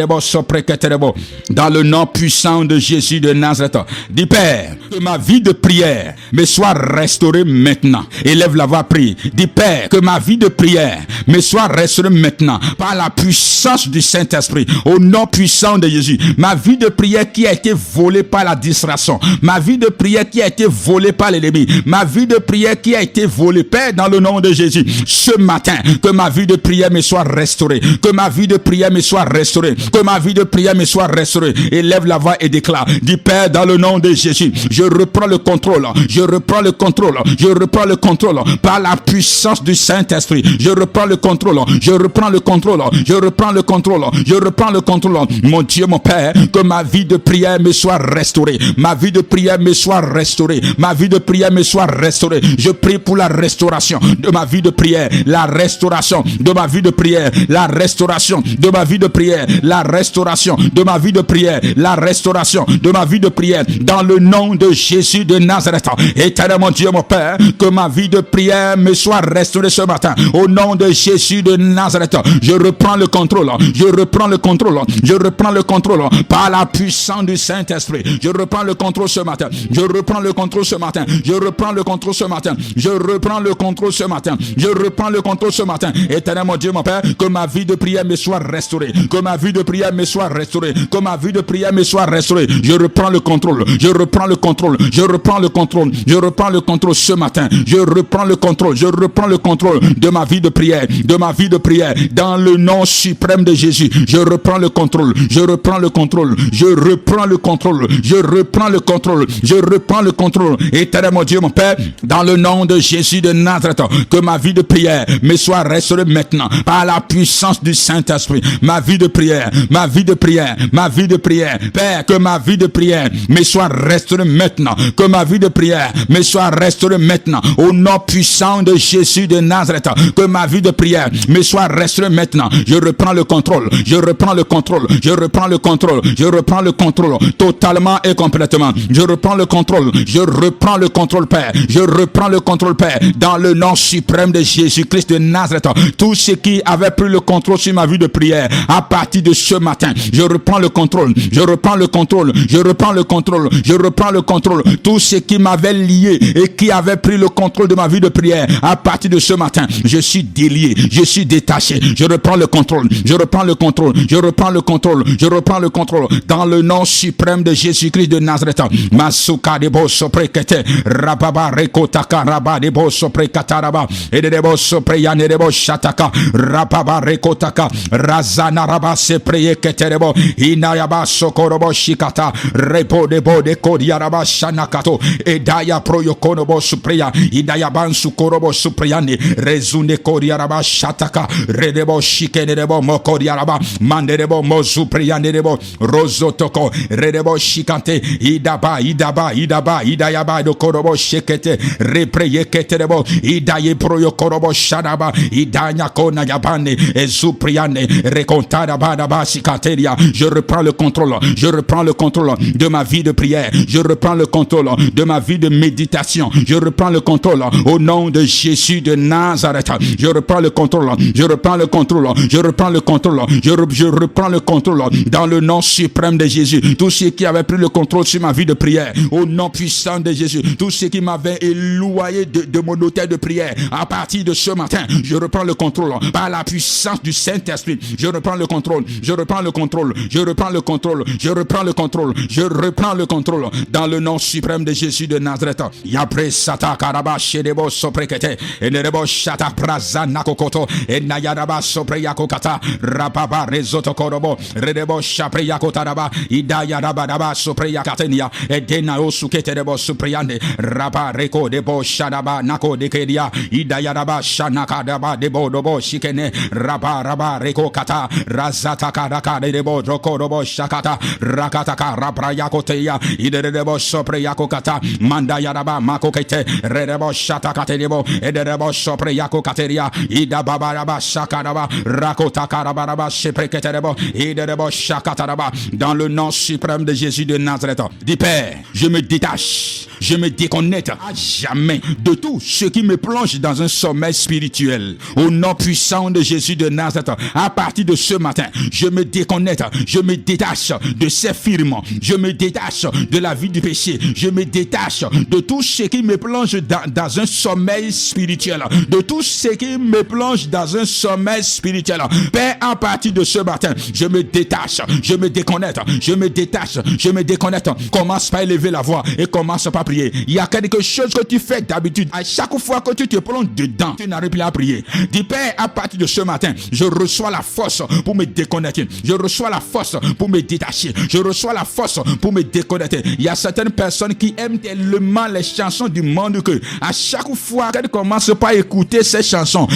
dans le nom puissant de Jésus de Nazareth. Dis, Père, que ma vie de prière me soit restaurée maintenant. Élève la voix, prie. Dis, Père, que ma vie de prière me soit restaurée maintenant par la puissance du Saint-Esprit. Au nom puissant de Jésus. Ma vie de prière qui a été volée par la distraction. Ma vie de prière qui a été volée par l'ennemi. Ma vie de prière qui a été volée, Père, dans le nom de Jésus. Ce matin, que ma vie de prière me soit restaurée. Que ma vie de prière me soit restaurée. Que ma vie de prière me soit restaurée. Élève la voix et déclare. Dis, Père, dans le nom de Jésus, je reprends le contrôle. Je reprends le contrôle. Je reprends le contrôle par la puissance du Saint-Esprit. Je reprends le contrôle. Je reprends le contrôle. Je reprends le contrôle. Je reprends le contrôle. Mon Dieu, mon Père, que ma vie de prière me soit restaurée. Ma vie de prière me soit restaurée. Ma vie de prière me soit restaurée. Je prie pour la restauration de ma vie de prière. La restauration de ma vie de prière. La restauration de ma vie de prière. La restauration de ma vie de prière, la restauration de ma vie de prière dans le nom de Jésus de Nazareth. Éternel mon Dieu, mon Père, que ma vie de prière me soit restaurée ce matin au nom de Jésus de Nazareth. Je reprends le contrôle, je reprends le contrôle, je reprends le contrôle par la puissance du Saint-Esprit. Je reprends le contrôle ce matin, je reprends le contrôle ce matin, je reprends le contrôle ce matin, je reprends le contrôle ce matin, je reprends le contrôle ce matin. Éternel mon Dieu, mon Père, que ma vie de prière me soit restaurée, que ma vie de prière me soit restaurée, que ma vie de prière me soit restaurée. Je reprends le contrôle, je reprends le contrôle, Je reprends le contrôle. Je reprends le contrôle ce matin. Je reprends le contrôle. Je reprends le contrôle de ma vie de prière. De ma vie de prière. Dans le nom suprême de Jésus. Je reprends le contrôle. Je reprends le contrôle. Je reprends le contrôle. Je reprends le contrôle. Je reprends le contrôle. Éternel mon Dieu, mon Père, dans le nom de Jésus de Nazareth, que ma vie de prière me soit restaurée maintenant par la puissance du Saint-Esprit. Ma vie de prière, ma vie de prière, ma vie de prière. Père, que ma vie de prière me soit restaurée maintenant. Que ma vie de prière me soit restaurée maintenant. Au nom puissant de Jésus de Nazareth, que ma vie de prière me soit restaurée maintenant. Je reprends le contrôle. Je reprends le contrôle. Je reprends le contrôle. Je reprends le contrôle totalement et complètement. Je reprends le contrôle. Je reprends le contrôle, Père. Je reprends le contrôle, Père, dans le nom suprême de Jésus-Christ de Nazareth. Tout ce qui avait pris le contrôle sur ma vie de prière, à partir de ce matin, je reprends le contrôle. Je reprends le contrôle. Je reprends le contrôle. Je reprends le contrôle. Tout ce qui m'avait lié et qui avait pris le contrôle de ma vie de prière, à partir de ce matin, je suis délié. Je suis détaché. Je reprends le contrôle. Je reprends le contrôle. Je reprends le contrôle. Je reprends le contrôle. Dans le nom suprême de Jésus-Christ de Nazareth. Masuka de bosso prekete. Rababa rekotaka raba de bosso prekataraba. Et de bosso preyane de bosso shataka. Rababa rekotaka. Razana raba se preyekete de bo. Inayaba sokorobo shikata. Repo de bo de kodiaraba shanakato. Edaya proyokonobo supreya. Idaya ban sukorobo supreyane. Rezune kodiaraba shataka. Redebo shikene de bo mokodiaraba. Mande de bo mozupreyane de bo. Rozotoko. Redebo shikante. Idaba idayaba do korobo shekete. Repreyekete de bo. Idaye proyo korobo shadaba. Idanya kona yabane. Ezupriane. Rekontada badaba shikateria. Je reprends le contrôle. Je reprends le contrôle de ma vie de prière. Je reprends le contrôle de ma vie de méditation. Je reprends le contrôle au nom de Jésus de Nazareth. Je reprends le contrôle. Je reprends le contrôle. Je reprends le contrôle. Je reprends le contrôle dans le nom suprême de Jésus. Tout ce qui avait pris le contrôle sur ma vie de prière, au nom puissant de Jésus. Tout ce qui m'avait éloigné de mon hôtel de prière, à partir de ce matin, je reprends le contrôle par la puissance du Saint-Esprit. Je reprends le contrôle. Je reprends le contrôle. Je reprends le contrôle. Je reprends le contrôle. Je reprends le contrôle dans le nom suprême de Jésus de Nazareth. Yapre sata karaba shedebo soprekete enerebo shata prazana kokoto enayaraba sopreyakokata rababa rezoto korobo redebo shapreyakotaraba idayaraba daba sopreyakatenia edena osuketerebo supreyande raba reko debo shadaba nako dekedia idayaraba shanakadaba debo dobo shikene raba reko kata razata karaka debo rokorobo shakata rakata karaprayakoteya idedebo sopreyakokata manda yaraba makokete redebo shatakatedebo edebo sopreyakokatelia idababaraba shakaraba rakota karabaraba shepreketedebo idedebo shakataraba dans le nom suprême de Jésus de Nazareth. Dis Père, je me détache, je me déconnecte à jamais de tout ce qui me plonge dans un sommeil spirituel. Au nom puissant de Jésus de Nazareth, à partir de ce matin, je me déconnecte, je me détache de ces firmes, je me détache de la vie du péché, je me détache de tout ce qui me plonge dans un sommeil spirituel, de tout ce qui me plonge dans un sommeil spirituel. Père, à partir de ce matin, je me détache, je me déconnecte, je me détache, je me déconnecte. Commence par élever la voix et commence par prier. Il y a quelque chose que tu fais d'habitude. À chaque fois que tu te plonges dedans, tu n'arrives plus à prier. Dis Père, à partir de ce matin, je reçois la force pour me déconnecter. Je reçois la force pour me détacher. Je reçois la force pour me déconnecter. Il y a certaines personnes qui aiment tellement les chansons du monde que à chaque fois qu'elles commencent par écouter ces chansons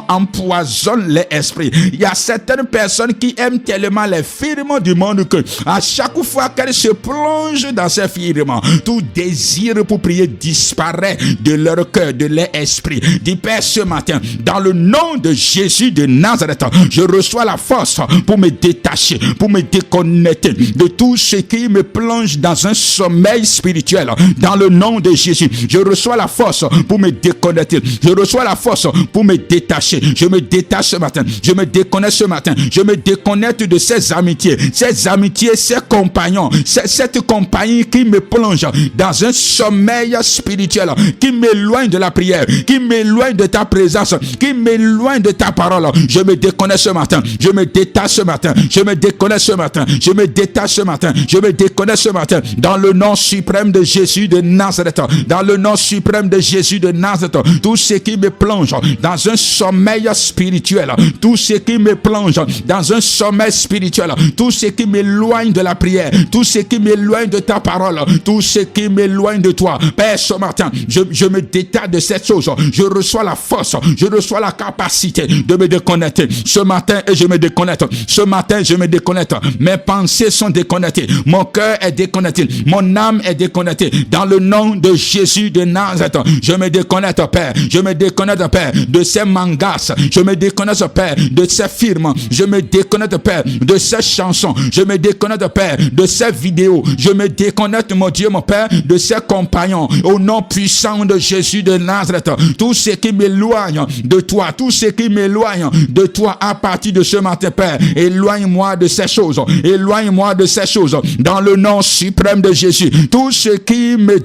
empoisonnent les esprits. Il y a certaines personnes qui aiment tellement les firmes du monde que à chaque fois qu'elles se plongent dans ces firmes, tout désir pour prier disparaît de leur cœur, de leur esprit. Dis Père, ce matin, dans le nom de Jésus de Nazareth, je reçois la force pour me détacher, pour me déconnecter de tout ce qui me plonge dans un sommeil spirituel. Dans le nom de Jésus, je reçois la force pour me déconnecter. Je reçois la force pour me détacher. Je me détache ce matin. Je me déconnecte ce matin. Je me déconnecte de ces amitiés, ces compagnons, cette compagnie qui me plonge dans un sommeil spirituel qui m'éloigne de la prière, qui m'éloigne de ta présence, qui m'éloigne de ta parole. Je me déconnecte ce matin, je me détache ce matin, je me déconnecte ce matin, je me détache ce matin, je me déconnecte ce matin, dans le nom suprême de Jésus de Nazareth, dans le nom suprême de Jésus de Nazareth. Tout ce qui me plonge dans un sommeil spirituel, tout ce qui me plonge dans un sommeil spirituel, tout ce qui m'éloigne de la prière, tout ce qui m'éloigne de ta parole, tout ce qui m'éloigne de toi, Père, ce matin, je me détache de cette chose, je reçois la force, je reçois la capacité de me déconnecter ce matin et je me déconnecte, ce matin je me déconnecte, mes pensées sont déconnectées, mon cœur est déconnecté, mon âme est déconnectée, dans le nom de Jésus de Nazareth. Je me déconnecte, Père, je me déconnecte, Père, de ces mangas, je me déconnecte, Père, de ces films, je me déconnecte, Père, de ces chansons, je me déconnecte, Père, de ces vidéos, je me déconnecte, mon Dieu, mon Père, de ces compagnons, au nom puissant de Jésus de Nazareth. Tout ce qui m'éloigne de toi, tout ce qui m'éloigne de toi à partir de ce matin, Père, éloigne-moi de ces choses, éloigne-moi de ces choses, dans le nom suprême de Jésus. Tout ce qui me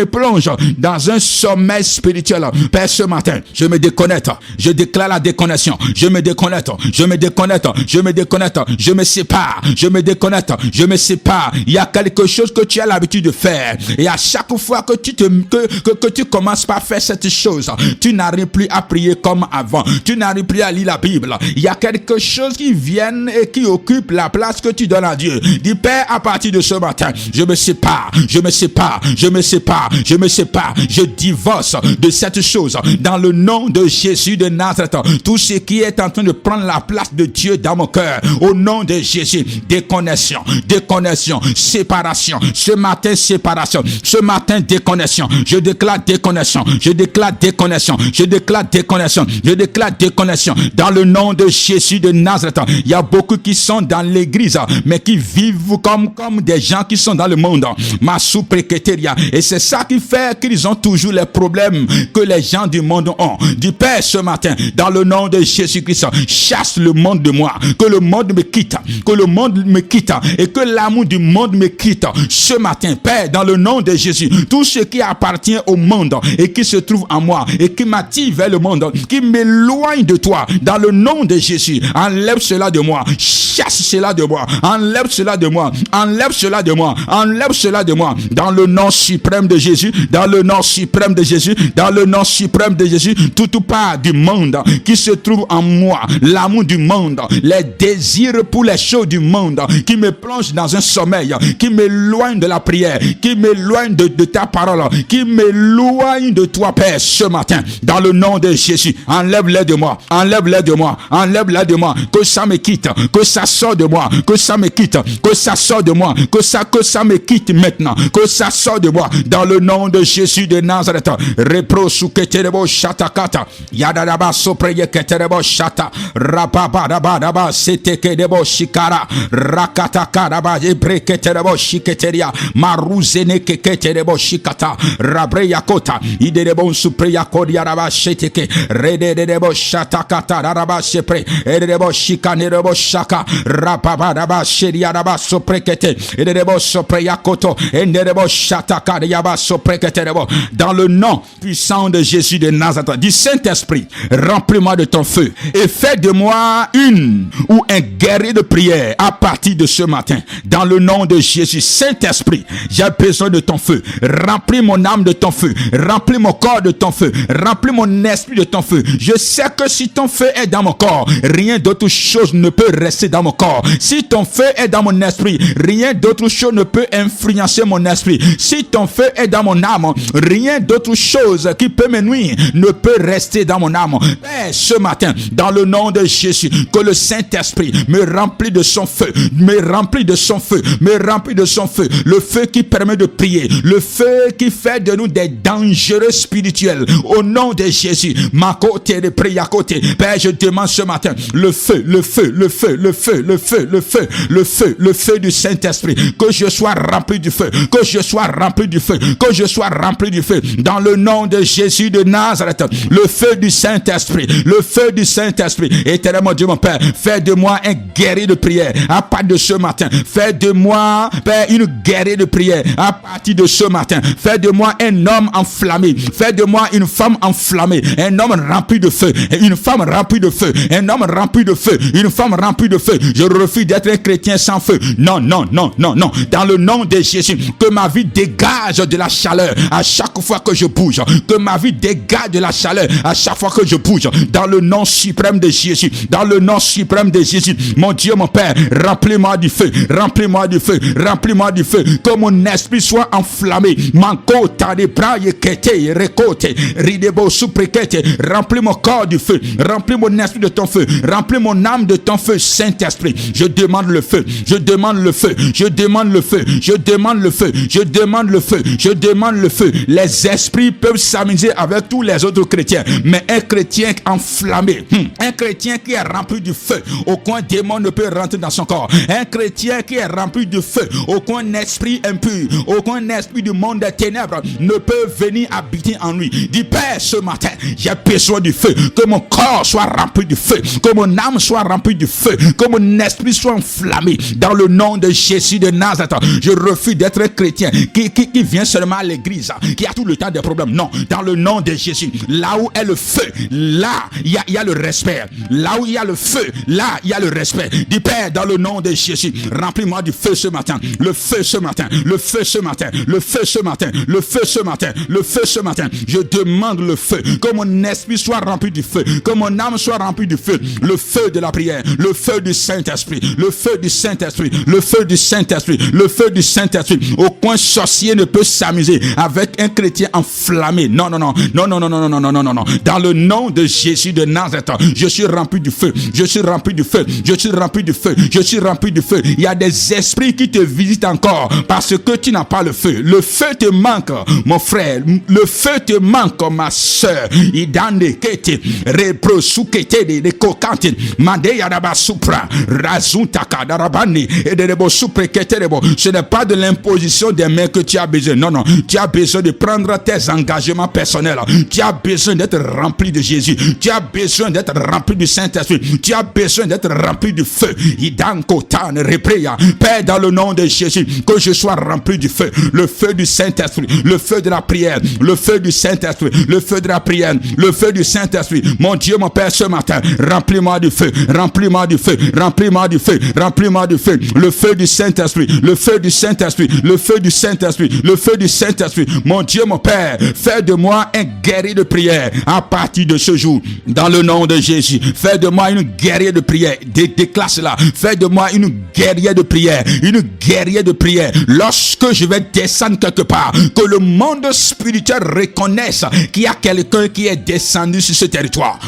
plonge dans un sommeil spirituel, Père, ce matin, je me déconnecte, je déclare la déconnexion, je me déconnecte, je me déconnecte, je me déconnecte, je me sépare, je me déconnecte, je me sépare. Il y a quelque chose que tu as l'habitude de faire, et à chaque fois que tu commences par faire cette chose, tu n'arrives plus à prier comme avant, tu n'arrives plus à lire la Bible. Il y a quelque chose qui vient et qui occupe la place que tu donnes à Dieu. Dis, Père, à partir de ce matin, je me sépare, je me sépare, je me sépare, je me sépare, je divorce de cette chose dans le nom de Jésus de Nazareth. Tout ce qui est en train de prendre la place de Dieu dans mon cœur, au nom de Jésus, déconnexion, déconnexion, séparation. Ce matin, séparation. Ce matin, déconnexion. Je déclare déconnexion. Je déclare déconnexion. Je déclare déconnexion. Je déclare déconnexion. Dans le nom de Jésus de Nazareth. Il y a beaucoup qui sont dans l'église, mais qui vivent comme des gens qui sont dans le monde. Ma sous-préqueteria. Et c'est ça qui fait qu'ils ont toujours les problèmes que les gens du monde ont. Du Père, ce matin, dans le nom de Jésus-Christ, chasse le monde de moi. Que le monde me quitte. Que le monde me quitte. Et que l'amour du monde me quitte. Ce matin, Père, dans le nom de Jésus, tout ce qui appartient au monde et qui se trouve en moi et qui m'attire vers le monde, qui m'éloigne de toi, dans le nom de Jésus, enlève cela de moi. Chasse cela de moi. Enlève cela de moi. Enlève cela de moi. Enlève cela de moi. Dans le nom suprême de Jésus. Dans le nom suprême de Jésus. Dans le nom suprême de Jésus. Tout part du monde qui se trouve en moi. L'amour du monde. Les désirs pour les choses du monde qui me plonge dans un sommeil. Qui m'éloigne de la prière. Qui m'éloigne de ta parole. Qui m'éloigne de toi, Père, ce matin. Dans le nom de Jésus. Enlève-les de moi. Enlève-les de moi. Enlève-les de moi. Que ça me quitte. Que ça sort de moi, que ça me quitte, que ça sort de moi, que ça me quitte maintenant, que ça sort de moi, dans le nom de Jésus de Nazareth. Repro suketerebo shatakata, yadadaba sopreye keterebo shata, rababadabadaba setekedebo shikara, rakatakadaba ebreketerebo shiketeria, maruzene keketerebo shikata, rabreyakota, iderebo supreyakodiaraba sheteke, rededebo shatakata, raraba sepre, edebo shikanerebo shaka, rapabadaba sheriaraba soprekete, edebo sopreyakoto, enderebo shataka yaba sopreketebo. Dans le nom puissant de Jésus de Nazareth, du Saint-Esprit, remplis-moi de ton feu et fais de moi une ou un guerrier de prière à partir de ce matin. Dans le nom de Jésus, Saint-Esprit, j'ai besoin de ton feu. Remplis mon âme de ton feu. Remplis mon corps de ton feu. Remplis mon esprit de ton feu. Je sais que si ton feu est dans mon corps, rien d'autre chose ne peut rester dans mon corps. Si ton feu est dans mon esprit, rien d'autre chose ne peut influencer mon esprit. Si ton feu est dans mon âme, rien d'autre chose qui peut me nuire ne peut rester dans mon âme. Père, ce matin, dans le nom de Jésus, que le Saint-Esprit me remplit de son feu, me remplit de son feu, me remplit de son feu. Le feu qui permet de prier, le feu qui fait de nous des dangereux spirituels. Au nom de Jésus, ma côté de prière à côté. Père, je demande ce matin le feu, le feu, le feu, le feu, le feu, le feu, le feu, le feu du Saint-Esprit. Que je sois rempli du feu, que je sois rempli du feu, que je sois rempli du feu. Dans le nom de Jésus de Nazareth, le feu du Saint-Esprit, le feu du Saint-Esprit. Éternellement Dieu mon Père, fais de moi un guerrier de prière. À part de ce matin, fais de moi, Père, Père, une guerrière de prière. À partir de ce matin, fais de moi un homme enflammé. Fais de moi une femme enflammée. Un homme rempli de feu. Une femme remplie de feu. Un homme rempli de feu. Une femme remplie de feu. Je refuse d'être un chrétien sans feu. Non, non, non, non, non. Dans le nom de Jésus, que ma vie dégage de la chaleur à chaque fois que je bouge. Que ma vie dégage de la chaleur à chaque fois que je bouge. Dans le nom suprême de Jésus. Dans le nom suprême de Jésus. Mon Dieu, mon Père, remplis-moi du feu. Remplis-moi du feu. Remplis-moi du feu. Que mon esprit soit enflammé. Manko tade braille kete rekote ridebo suprekete. Remplis mon corps du feu. Remplis mon esprit de ton feu. Remplis mon âme de ton feu, Saint-Esprit. Je demande le feu. Je demande le feu. Je demande le feu. Je demande le feu. Je demande le feu. Je demande le feu. Les esprits peuvent s'amuser avec tous les autres chrétiens, mais un chrétien enflammé, un chrétien qui est rempli du feu, aucun démon ne peut rentrer dans son corps. Un chrétien qui est rempli de feu, aucun esprit impur, aucun esprit du monde des ténèbres ne peut venir habiter en lui. Dis Père, ce matin, j'ai besoin du feu. Que mon corps soit rempli du feu, que mon âme soit remplie du feu, que mon esprit soit enflammé. Dans le nom de Jésus de Nazareth, je refuse d'être un chrétien qui vient seulement à l'église, qui a tout le temps des problèmes. Non, dans le nom de Jésus, là où est le feu, là il y a le respect. Là où il y a le feu, là il y a le respect. Dis Père, dans le nom de Jésus, remplis-moi du feu ce matin. Le feu ce matin, le feu ce matin, le feu ce matin, le feu ce matin, le feu ce matin. Je demande le feu, que mon esprit soit rempli du feu, que mon âme soit remplie du feu. Le feu de la prière, le feu du Saint-Esprit, le feu du Saint-Esprit, le feu du Saint-Esprit, le feu du Saint-Esprit. Aucun sorcier ne peut s'amuser avec un chrétien enflammé. Non, non, non, non, non, non, non, non, non, non, non, non. Dans le nom de Jésus de Nazareth, je suis rempli du feu, je suis rempli du feu, je suis rempli du feu, je suis rempli du feu. Il y a des esprits qui te visitent encore parce que tu n'as pas le feu. Le feu te manque, mon frère. Le feu te manque, ma soeur. Idande kete reprosukete de kokante mande yaraba supra razuntaka darabani et de rebo suprekete rebo. Ce n'est pas de l'imposition des mains que tu as besoin. Non, non. Tu as besoin de prendre tes engagements personnels. Tu as besoin d'être rempli de Jésus. Tu as besoin d'être rempli du Saint-Esprit. Tu as besoin d'être rempli du feu. Idanko tan repreya. Père, dans le nom de Jésus, que je sois rempli du feu. Le feu du Saint-Esprit. Le feu de la prière. Le feu du Saint-Esprit. Le feu de la prière. Le feu du Saint-Esprit. Mon Dieu, mon Père, ce matin, remplis-moi du feu. Remplis-moi du feu. Remplis-moi du feu. Remplis-moi du feu. Le feu du Saint-Esprit. Le feu du Saint-Esprit. Le feu du Saint-Esprit. Le feu du Saint-Esprit. Mon Dieu, mon Père, fais de moi un guerrier de prière à partir de ce jour. Dans le nom de Jésus, fais de moi une guerrière de prière. Déclare cela. Fais de moi une guerrière de prière. Une guerrière de prière. Lorsque je vais descendre quelque part, que le monde spirituel reconnaisse qu'il y a quelqu'un qui est descendu sur ce territoire.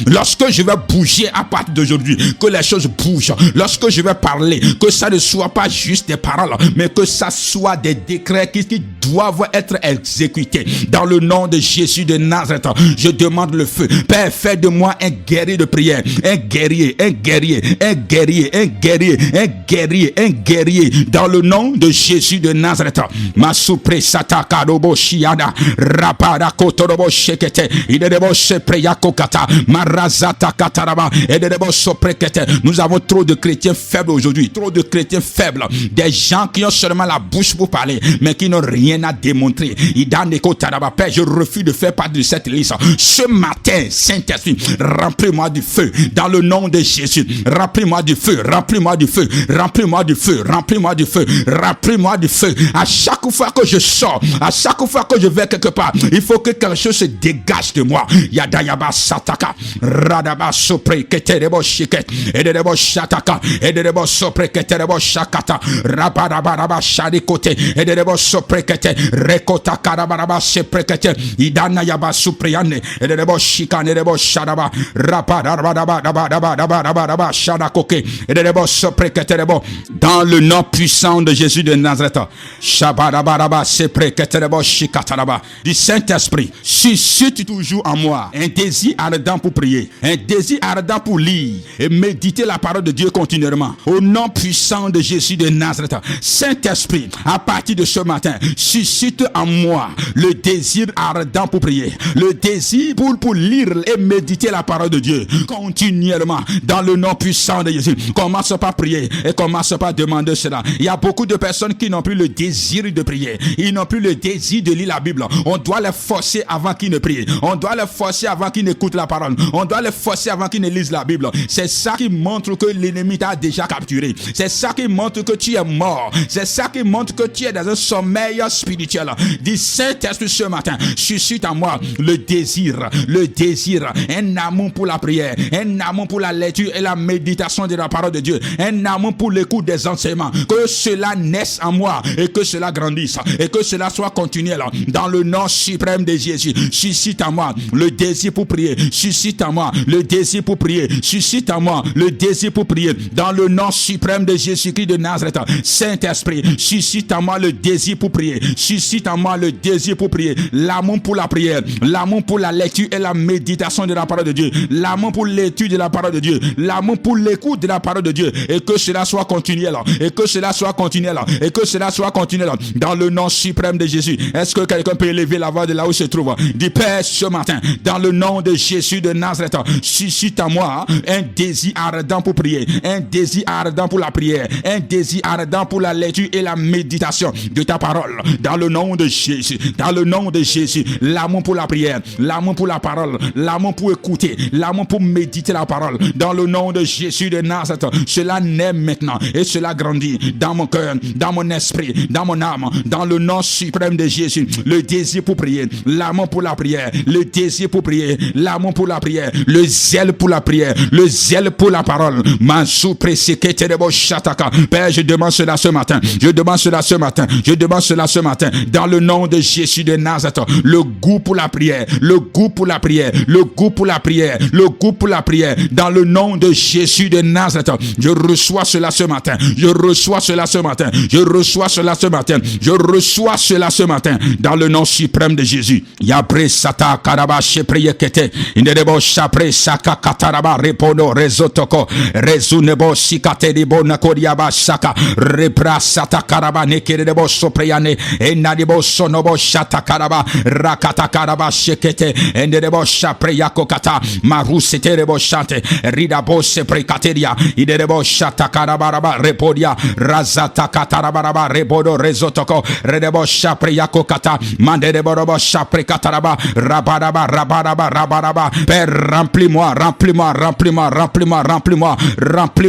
Lorsque je vais bouger à partir d'aujourd'hui, que les choses bougent. Lorsque je vais parler, que ça ne soit pas juste des paroles, mais que ça soit des décrets qui doivent être exécutés. Dans le nom de Jésus de Nazareth, je demande le feu. Père, fais de moi un guerrier de prière. Un guerrier, un guerrier, un guerrier, un guerrier, un guerrier, un guerrier. Dans le nom de Jésus de Nazareth. Masupre sataka robo shiana rapara kotorobo shekete idebo shepreyako kata marazata kataraba edebo soprekete. Nous avons trop de chrétiens faibles aujourd'hui, trop de chrétiens faibles, des gens qui ont seulement la bouche pour parler mais qui n'ont rien à démontrer. Idandeko taraba. Père, je refuse de faire partie de cette liste. Ce matin, Saint-Esprit, remplis-moi du feu dans le nom de Jésus. Remplis-moi du feu, remplis-moi du feu, remplis-moi du feu, remplis-moi du feu, remplis-moi du feu. À chaque fois que je sors, à chaque fois que je vais quelque part, il faut que quelque chose se dégage de moi. Yadayaba sataka radaba sopre keterebo shiket edebo shataka edebo sopre keterebo shakata rabaraba shadikote edebo sopre kete rekota karabaraba seprekete idana yaba supriane edebo shikane edebo shadaba rabaraba shadakoke edebo sopre keterebo. Dans le nom puissant de Jésus de Nazareth, Shabarabaraba sepreketebo shikataraba. Du Saint-Esprit, suscite toujours en moi un désir ardent pour prier, un désir ardent pour lire et méditer la parole de Dieu continuellement. Au nom puissant de Jésus de Nazareth, Saint-Esprit, à partir de ce matin, suscite en moi le désir ardent pour prier, le désir pour lire et méditer la parole de Dieu continuellement. Dans le nom puissant de Jésus, commence par prier et commence par pas demander cela. Il y a beaucoup de personnes qui n'ont plus le désir de prier. Ils n'ont plus le désir de lire la Bible. On doit les forcer avant qu'ils ne prient. On doit les forcer avant qu'ils n'écoutent la parole. On doit les forcer avant qu'ils ne lisent la Bible. C'est ça qui montre que l'ennemi t'a déjà capturé. C'est ça qui montre que tu es mort. C'est ça qui montre que tu es dans un sommeil spirituel. Dis Saint-Esprit ce matin, suscite en moi le désir, un amour pour la prière, un amour pour la lecture et la méditation de la parole de Dieu, un amour pour l'écoute des enseignements. Que cela naisse en moi et que cela grandisse et que cela soit continuel dans le nom suprême de Jésus. Suscite en moi le désir pour prier. Suscite en moi le désir pour prier. Suscite en moi le désir pour prier dans le nom suprême de Jésus-Christ de Nazareth. Saint-Esprit, suscite en moi le désir pour prier. Suscite en moi le désir pour prier. L'amour pour la prière, l'amour pour la lecture et la méditation de la parole de Dieu, l'amour pour l'étude de la parole de Dieu, l'amour pour l'écoute de la parole de Dieu, et que cela soit continuel, et que cela soit continuel, et que cela soit continuel dans le nom suprême de Jésus. Est-ce que quelqu'un peut élever la voix de là où il se trouve? Dis Père, ce matin, dans le nom de Jésus de Nazareth, suscite en moi un désir ardent pour prier, un désir ardent pour la prière, un désir ardent pour la lecture et la méditation de ta parole, dans le nom de Jésus, dans le nom de Jésus. L'amour pour la prière, l'amour pour la parole, l'amour pour écouter, l'amour pour méditer la parole, dans le nom de Jésus de Nazareth. Cela naît maintenant et cela grandit dans mon cœur, dans mon esprit, dans mon âme, dans le nom suprême de Jésus. Le désir pour prier, l'amour pour la prière, le désir pour prier, l'amour pour la prière, le zèle pour la prière, le zèle pour la parole. Père, je demande cela ce matin, je demande cela ce matin, je demande cela ce matin, dans le nom de Jésus de Nazareth. Le goût pour la prière, le goût pour la prière, le goût pour la prière, le goût pour la prière, dans le nom de Jésus de Nazareth. Je reçois cela ce matin, je reçois cela ce matin, je reçois cela ce matin, je reçois cela ce matin, dans le nom suprême de Jésus. Yabre sata karaba shepriyekete inderebo shapre saka kataraba repono rezotoko rezunebo sikateribo nakoriaba saka repra sata karaba nekerebo sopreyane enadebo sonobo shata karaba rakata karaba shekete enderebo shapre yakokata maruseterebo shante ridabo seprekateria iderebo shata karaba repodia razata kataraba rebodo rezotoko redebo shapre yakokata manderebo robo shapre kataraba rabaraba. Père, remplis-moi, remplis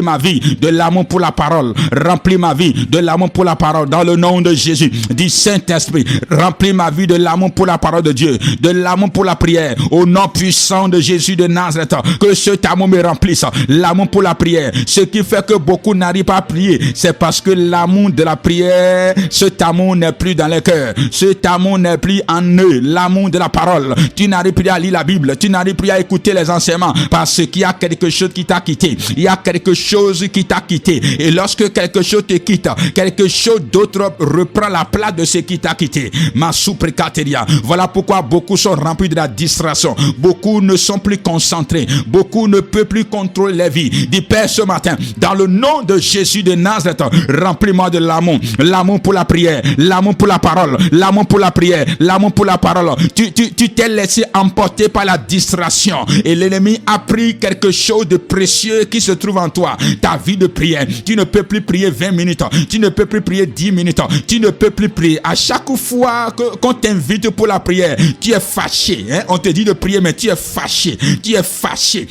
ma vie de l'amour pour la parole, remplis ma vie de l'amour pour la parole, dans le nom de Jésus. Dis Saint-Esprit, remplis ma vie de l'amour pour la parole de Dieu, de l'amour pour la prière, au nom puissant de Jésus de Nazareth. Que cet amour me remplisse, l'amour pour la prière. Ce qui fait que beaucoup n'arrivent pas à prier, c'est parce que l'amour de la prière, cet amour n'est plus dans les cœurs, cet amour n'est plus en eux, l'amour de la parole. Tu n'arrives plus à lire la Bible, tu n'arrives plus à écouter les enseignements, parce qu'il y a quelque chose qui t'a quitté, il y a quelque chose qui t'a quitté, et lorsque quelque chose te quitte, quelque chose d'autre reprend la place de ce qui t'a quitté. Ma souprecateria. Voilà pourquoi beaucoup sont remplis de la distraction, beaucoup ne sont plus concentrés, beaucoup ne peuvent plus contrôler les vies. Dis Père, ce matin, dans le nom de Jésus de Nazareth, remplis-moi de l'amour, l'amour pour la prière, l'amour pour la parole, l'amour pour la prière, l'amour pour la parole. Tu t'es laissé emporter par la distraction et l'ennemi a pris quelque chose de précieux qui se trouve en toi, ta vie de prière. Tu ne peux plus prier 20 minutes, tu ne peux plus prier 10 minutes, tu ne peux plus prier. À chaque fois qu'on t'invite pour la prière, tu es fâché, hein? On te dit de prier mais tu es fâché, tu es fâché.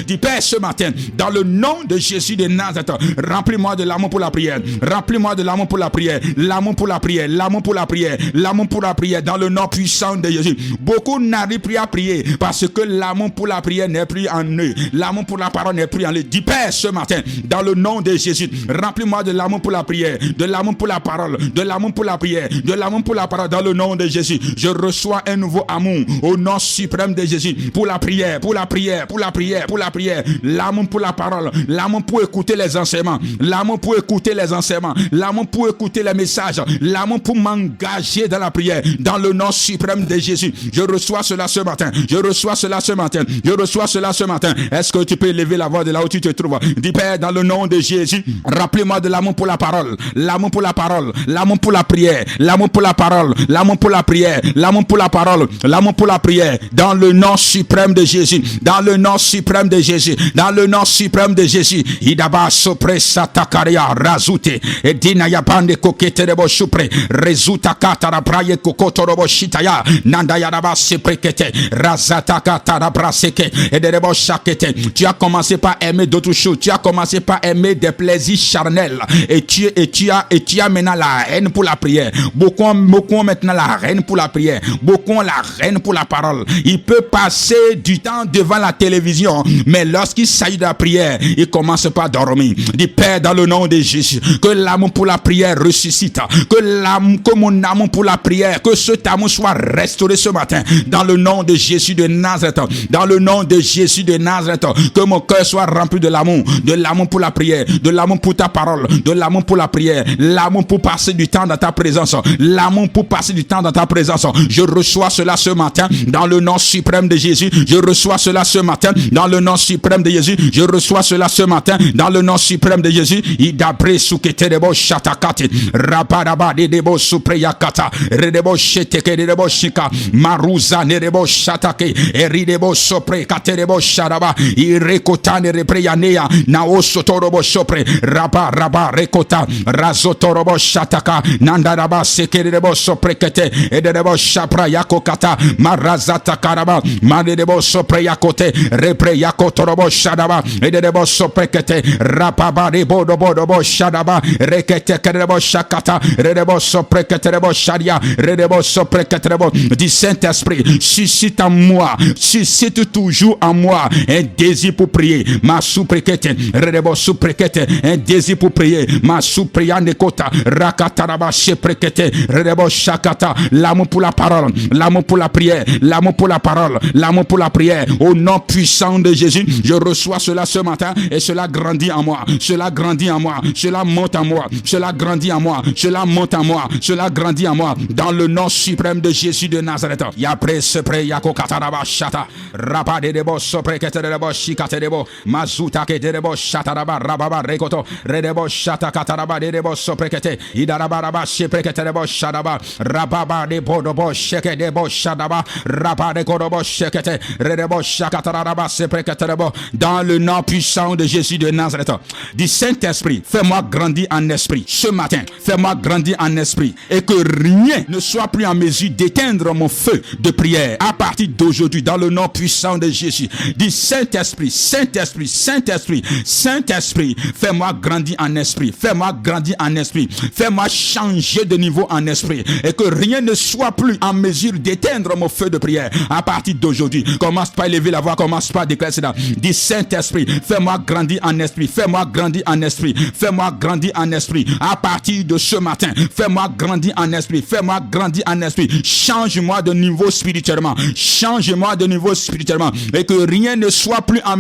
Dis Père, ce matin, dans le nom de Jésus de Nazareth, remplis-moi de l'amour pour la prière, remplis-moi de l'amour pour la prière, l'amour pour la prière, l'amour pour la prière, l'amour pour la prière, dans le nom puissant de Jésus. Beaucoup n'arrivent plus à prier parce que l'amour pour la prière n'est plus en eux, l'amour pour la parole n'est plus en eux. Dis Père, ce matin, dans le nom de Jésus, remplis-moi de l'amour pour la prière, de l'amour pour la parole, de l'amour pour la prière, de l'amour pour la parole, dans le nom de Jésus. Je reçois un nouveau amour au nom suprême de Jésus, pour la prière, pour la prière, pour la prière, pour la prière, l'amour pour la parole, l'amour pour écouter les enseignements, l'amour pour écouter les enseignements, l'amour pour écouter les messages, l'amour pour m'engager dans la prière, dans le nom suprême de Jésus. Je reçois cela ce matin, je reçois cela ce matin, je reçois cela ce matin. Est-ce que tu peux élever la voix de là où tu te trouves? Dis Père, dans le nom de Jésus, rappelez-moi de l'amour pour la parole, l'amour pour la parole, l'amour pour la prière, l'amour pour la parole, l'amour pour la prière, l'amour pour la parole, l'amour pour la prière, dans le nom suprême de Jésus, dans le nom suprême de Jésus, dans le nom suprême de Jésus. Idaba sopre Presa takaria razute edina ya bande kokete rebo supre rezuta katara praye kokoto robo shitaya nanda ya raba seprekete razata katara braseke ederebo shakete. Tu as commencé par aimer d'autres choses, tu as commencé par aimer des plaisirs charnels et tu as maintenant la haine pour la prière. Beaucoup ont maintenant la haine pour la prière, beaucoup ont la haine pour la parole. Il peut passer du temps devant la télévision, mais lorsqu'il s'agit de la prière, il commence par dormir. Dis Père, dans le nom de Jésus, que l'amour pour la prière ressuscite, que mon amour pour la prière, que cet amour soit restauré ce matin, dans le nom de Jésus de Nazareth, dans le nom de Jésus de Nazareth, que mon cœur soit rempli de l'amour pour la prière, de l'amour pour ta parole, de l'amour pour la prière, l'amour pour passer du temps dans ta présence, l'amour pour passer du temps dans ta présence. Je reçois cela ce matin, dans le nom suprême de Jésus. Je reçois cela ce matin, dans le nom suprême de Jésus. Je reçois cela ce matin, dans le nom suprême de Jésus. Idabre suketerebo shatakati rabaraba dedebo supreyakata redebo sheteke dedebo shika maruza nerebo shatake eridebo sopre katerebo sharaba irekotane repreyanea naosotorobo sopre raba rekota razotorobo shataka nandaraba sekerebo sopre kete edebo shapra yakokata marazata karaba madebo sopre yakote repre yakotorobo sharaba edebo sopre kete rapaba bodo shadaba rekete kerebo shakata redebo sopre keterebo sharia redebo sopre keterebo. Du Saint-Esprit, suscite en moi, suscite toujours en moi un désir pour prier. Ma souprekete redebo souprekete, un désir pour prier. Ma soupriane kota rakataraba sheprekete redebo shakata. L'amour pour la parole, l'amour pour la prière, l'amour pour la parole, l'amour pour la prière. Au nom puissant de Jésus, je reçois cela ce matin et cela grandit en moi. Cela grandit en moi, cela monte en moi, cela grandit en moi, cela monte en moi, cela grandit en moi, dans le nom suprême de Jésus de Nazareth. Yapre sepre yako kataraba shata rabade debo sopre keterebo shikate debo mazuta keterebo shata raba rababa rekoto redebo shata kataraba debo sopre kete idaraba raba sepre keterebo shadaba rababa debo dobo sheke debo shadaba rabade kodobo shekete redebo shakataraba sepre keterebo. Dans le nom puissant de Jésus de Nazareth, du Saint-Esprit, fais-moi grandir en esprit ce matin, fais-moi grandir en esprit et que rien ne soit plus en mesure d'éteindre mon feu de prière à partir d'aujourd'hui, dans le nom puissant de Jésus. Du Saint-Esprit, Saint-Esprit, Saint-Esprit, Saint-Esprit, fais-moi grandir en esprit, fais-moi grandir en esprit, fais-moi changer de niveau en esprit et que rien ne soit plus en mesure d'éteindre mon feu de prière à partir d'aujourd'hui. Commence pas à élever la voix, commence pas à déclarer cela. Du Saint-Esprit, fais-moi grandir en esprit, fais-moi grandir en esprit, fais-moi grandir en esprit à partir de ce matin. Fais-moi grandir en esprit, fais-moi grandir en esprit. Change-moi de niveau spirituellement, change-moi de niveau spirituellement et que rien ne soit plus en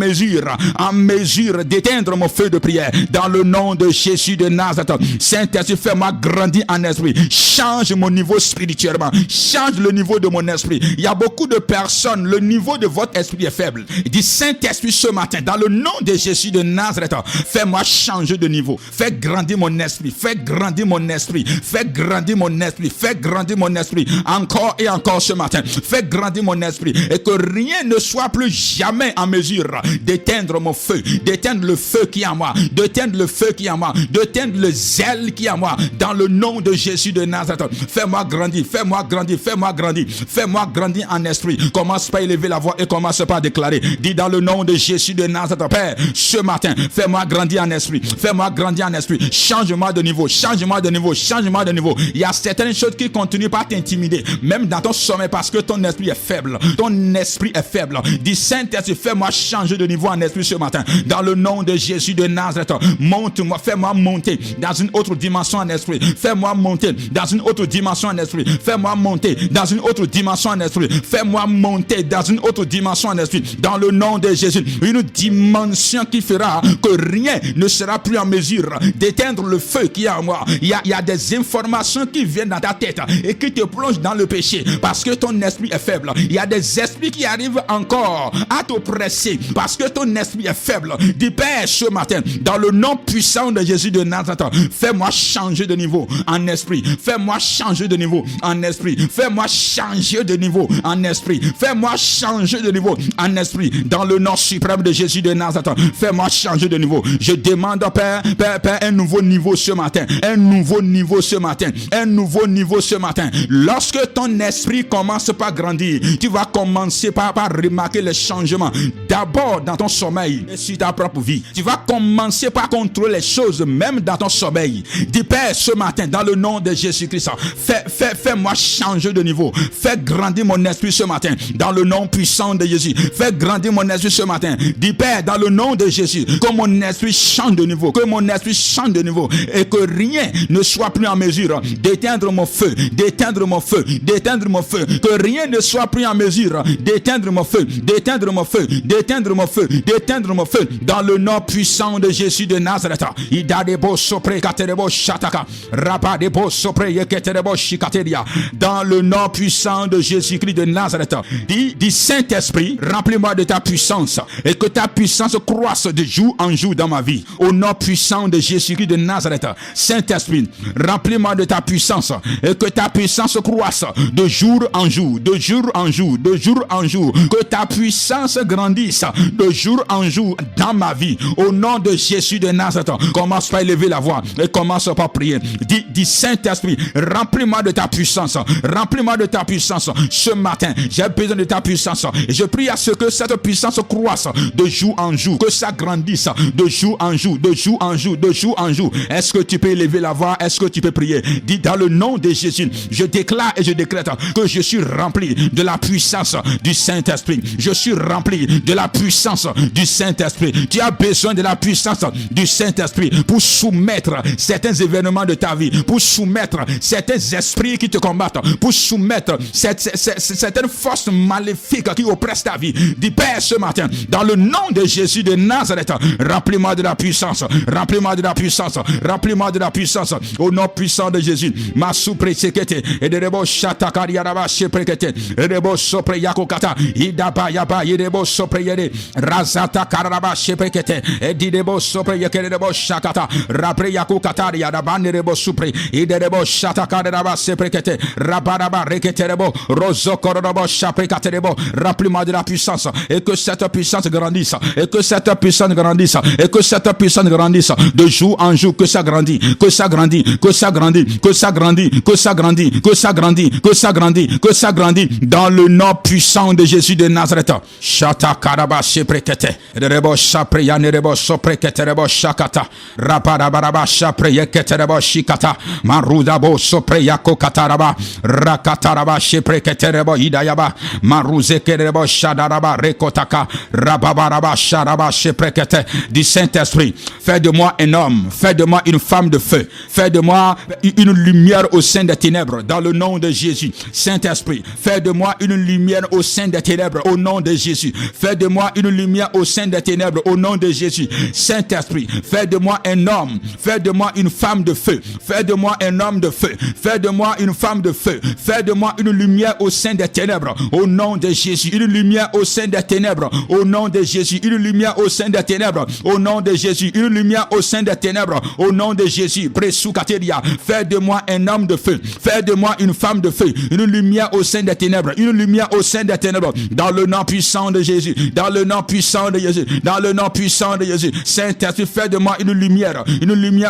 mesure d'éteindre mon feu de prière dans le nom de Jésus de Nazareth. Saint-Esprit, fais-moi grandir en esprit, change mon niveau spirituellement, change le niveau de mon esprit. Il y a beaucoup de personnes, le niveau de votre esprit est faible. Dis Saint-Esprit ce matin, dans le nom de Jésus de Nazareth, fais-moi changer de niveau, fais grandir mon esprit, fais grandir mon esprit, fais grandir mon esprit, fais grandir mon esprit encore et encore ce matin, fais grandir mon esprit et que rien ne soit plus jamais en mesure d'éteindre mon feu, d'éteindre le feu qui est en moi, d'éteindre le feu qui est en moi, d'éteindre le zèle qui est en moi, dans le nom de Jésus de Nazareth. Fais-moi grandir, fais-moi grandir, fais-moi grandir, fais-moi grandir en esprit. Commence pas à élever la voix et commence pas à déclarer. Dis dans le nom de Jésus de Nazareth, Père, ce matin, fais-moi grandir en esprit, fais-moi grandir en esprit, change-moi de niveau, change-moi de niveau, change-moi de niveau. Il y a certaines choses qui continuent pas à t'intimider, même dans ton sommeil, parce que ton esprit est faible, ton esprit est faible. Dis Saint-Esprit, fais-moi changer de niveau en esprit ce matin, dans le nom de Jésus de Nazareth. Monte-moi, fais-moi monter dans une autre dimension en esprit, fais-moi monter dans une autre dimension en esprit, fais-moi monter dans une autre dimension en esprit, fais-moi monter dans une autre dimension en esprit, dans le nom de Jésus. Une dimension qui fera que rien ne sera plus en mesure d'éteindre le feu qui est en moi. Il y a des informations qui viennent dans ta tête et qui te plongent dans le péché parce que ton esprit est faible. Il y a des esprits qui arrivent encore à t'oppresser parce que ton esprit est faible. Dis Père, ce matin, dans le nom puissant de Jésus de Nazareth, fais-moi changer de niveau en esprit, fais-moi changer de niveau en esprit, fais-moi changer de niveau en esprit, fais-moi changer de niveau en esprit, dans le nom suprême de Jésus de Nazareth, fais-moi changer de niveau. Je demande, Père, un nouveau niveau ce matin. Un nouveau niveau ce matin. Un nouveau niveau ce matin. Lorsque ton esprit commence par grandir, tu vas commencer par remarquer les changements. D'abord dans ton sommeil et sur ta propre vie. Tu vas commencer par contrôler les choses même dans ton sommeil. Dis, Père, ce matin, dans le nom de Jésus-Christ, fais-moi changer de niveau. Fais grandir mon esprit ce matin, dans le nom puissant de Jésus. Fais grandir mon esprit ce matin. Dis, Père, dans le nom de Jésus, que mon esprit change de niveau, que mon esprit change de niveau, et que rien ne soit plus en mesure d'éteindre mon feu, d'éteindre mon feu, d'éteindre mon feu, que rien ne soit plus en mesure d'éteindre mon feu, d'éteindre mon feu, d'éteindre mon feu, d'éteindre mon feu, dans le nom puissant de Jésus de Nazareth. Dans le nom puissant de Jésus-Christ de Nazareth. Dis Saint-Esprit, remplis-moi de ta puissance et que ta puissance croisse de jour en jour dans ma vie. Au nom puissant de Jésus-Christ de Nazareth. Saint-Esprit, remplis-moi de ta puissance et que ta puissance croisse de jour en jour, de jour en jour, de jour en jour. Que ta puissance grandisse de jour en jour dans ma vie. Au nom de Jésus de Nazareth. Commence par élever la voix et commence par prier. Dis Saint-Esprit, remplis-moi de ta puissance. Remplis-moi de ta puissance. Ce matin, j'ai besoin de ta puissance. Et je prie à ce que cette puissance croisse de jour en jour. Que ça grandisse de jour en jour, de jour en jour, de jour en jour. Est-ce que tu peux élever la voix? Est-ce que tu peux prier? Dis, dans le nom de Jésus, je déclare et je décrète que je suis rempli de la puissance du Saint-Esprit. Je suis rempli de la puissance du Saint-Esprit. Tu as besoin de la puissance du Saint-Esprit pour soumettre certains événements de ta vie, pour soumettre certains esprits qui te combattent, pour soumettre certaines forces maléfiques qui oppressent ta vie. Dis, Père, ce matin, dans le nom de Jésus de Nazareth, remplis-moi de la puissance, remplis-moi de la puissance, remplis-moi de la puissance, au nom puissant de Jésus. Ma soupre-sekete, et de rebo chatakariaraba sheprekete, et rebo sopre yakokata, idaba yaba, yedebo sopre yede, razata karaba sheprekete, et didebo sopre yekerebo shakata, rabre yakokata, yadabane rebo supre, idebo chatakaraba sheprekete, rabaraba reketerebo, rozokorabo shapekaterebo. Remplis-moi de la puissance, et que cette puissance grandisse, et que cette puissance grandisse, et que cette puissance grandisse de jour en jour, que ça grandit, que ça grandit, que ça grandit, que ça grandit, que ça grandit, que ça grandit, que ça grandit, que ça grandit, dans le nom puissant de Jésus de Nazareth. Shata karaba sheprekete, rebo shapreyane rebo soprekete rebo shakata, raparabaraba shapreyekete rebo shikata, marudabo sopreyako kataraba, rakataraba sheprekete rebo idayaba, maruzeke rebo shadaraba rekotaka, rababaraba sharaba sheprekete. Du Saint-Esprit, fais de moi un homme, fais de moi une femme de feu, fais de moi une lumière au sein des ténèbres, dans le nom de Jésus. Saint-Esprit, fais de moi une lumière au sein des ténèbres, au nom de Jésus. Fais de moi une lumière au sein des ténèbres, au nom de Jésus. Saint-Esprit, fais de moi un homme, fais de moi une femme de feu, fais de moi un homme de feu, fais de moi une femme de feu, fais de moi une lumière au sein des ténèbres, au nom de Jésus. Une lumière au sein des ténèbres, au nom de Jésus. Une lumière au sein des ténèbres, au nom de Jésus. Une lumière au sein des ténèbres, au nom de Jésus. Presoukateria, fais de moi un homme de feu, fais de moi une femme de feu, une lumière au sein des ténèbres, une lumière au sein des ténèbres, dans le nom puissant de Jésus, dans le nom puissant de Jésus, dans le nom puissant de Jésus. Saint-Esprit, fais de moi une lumière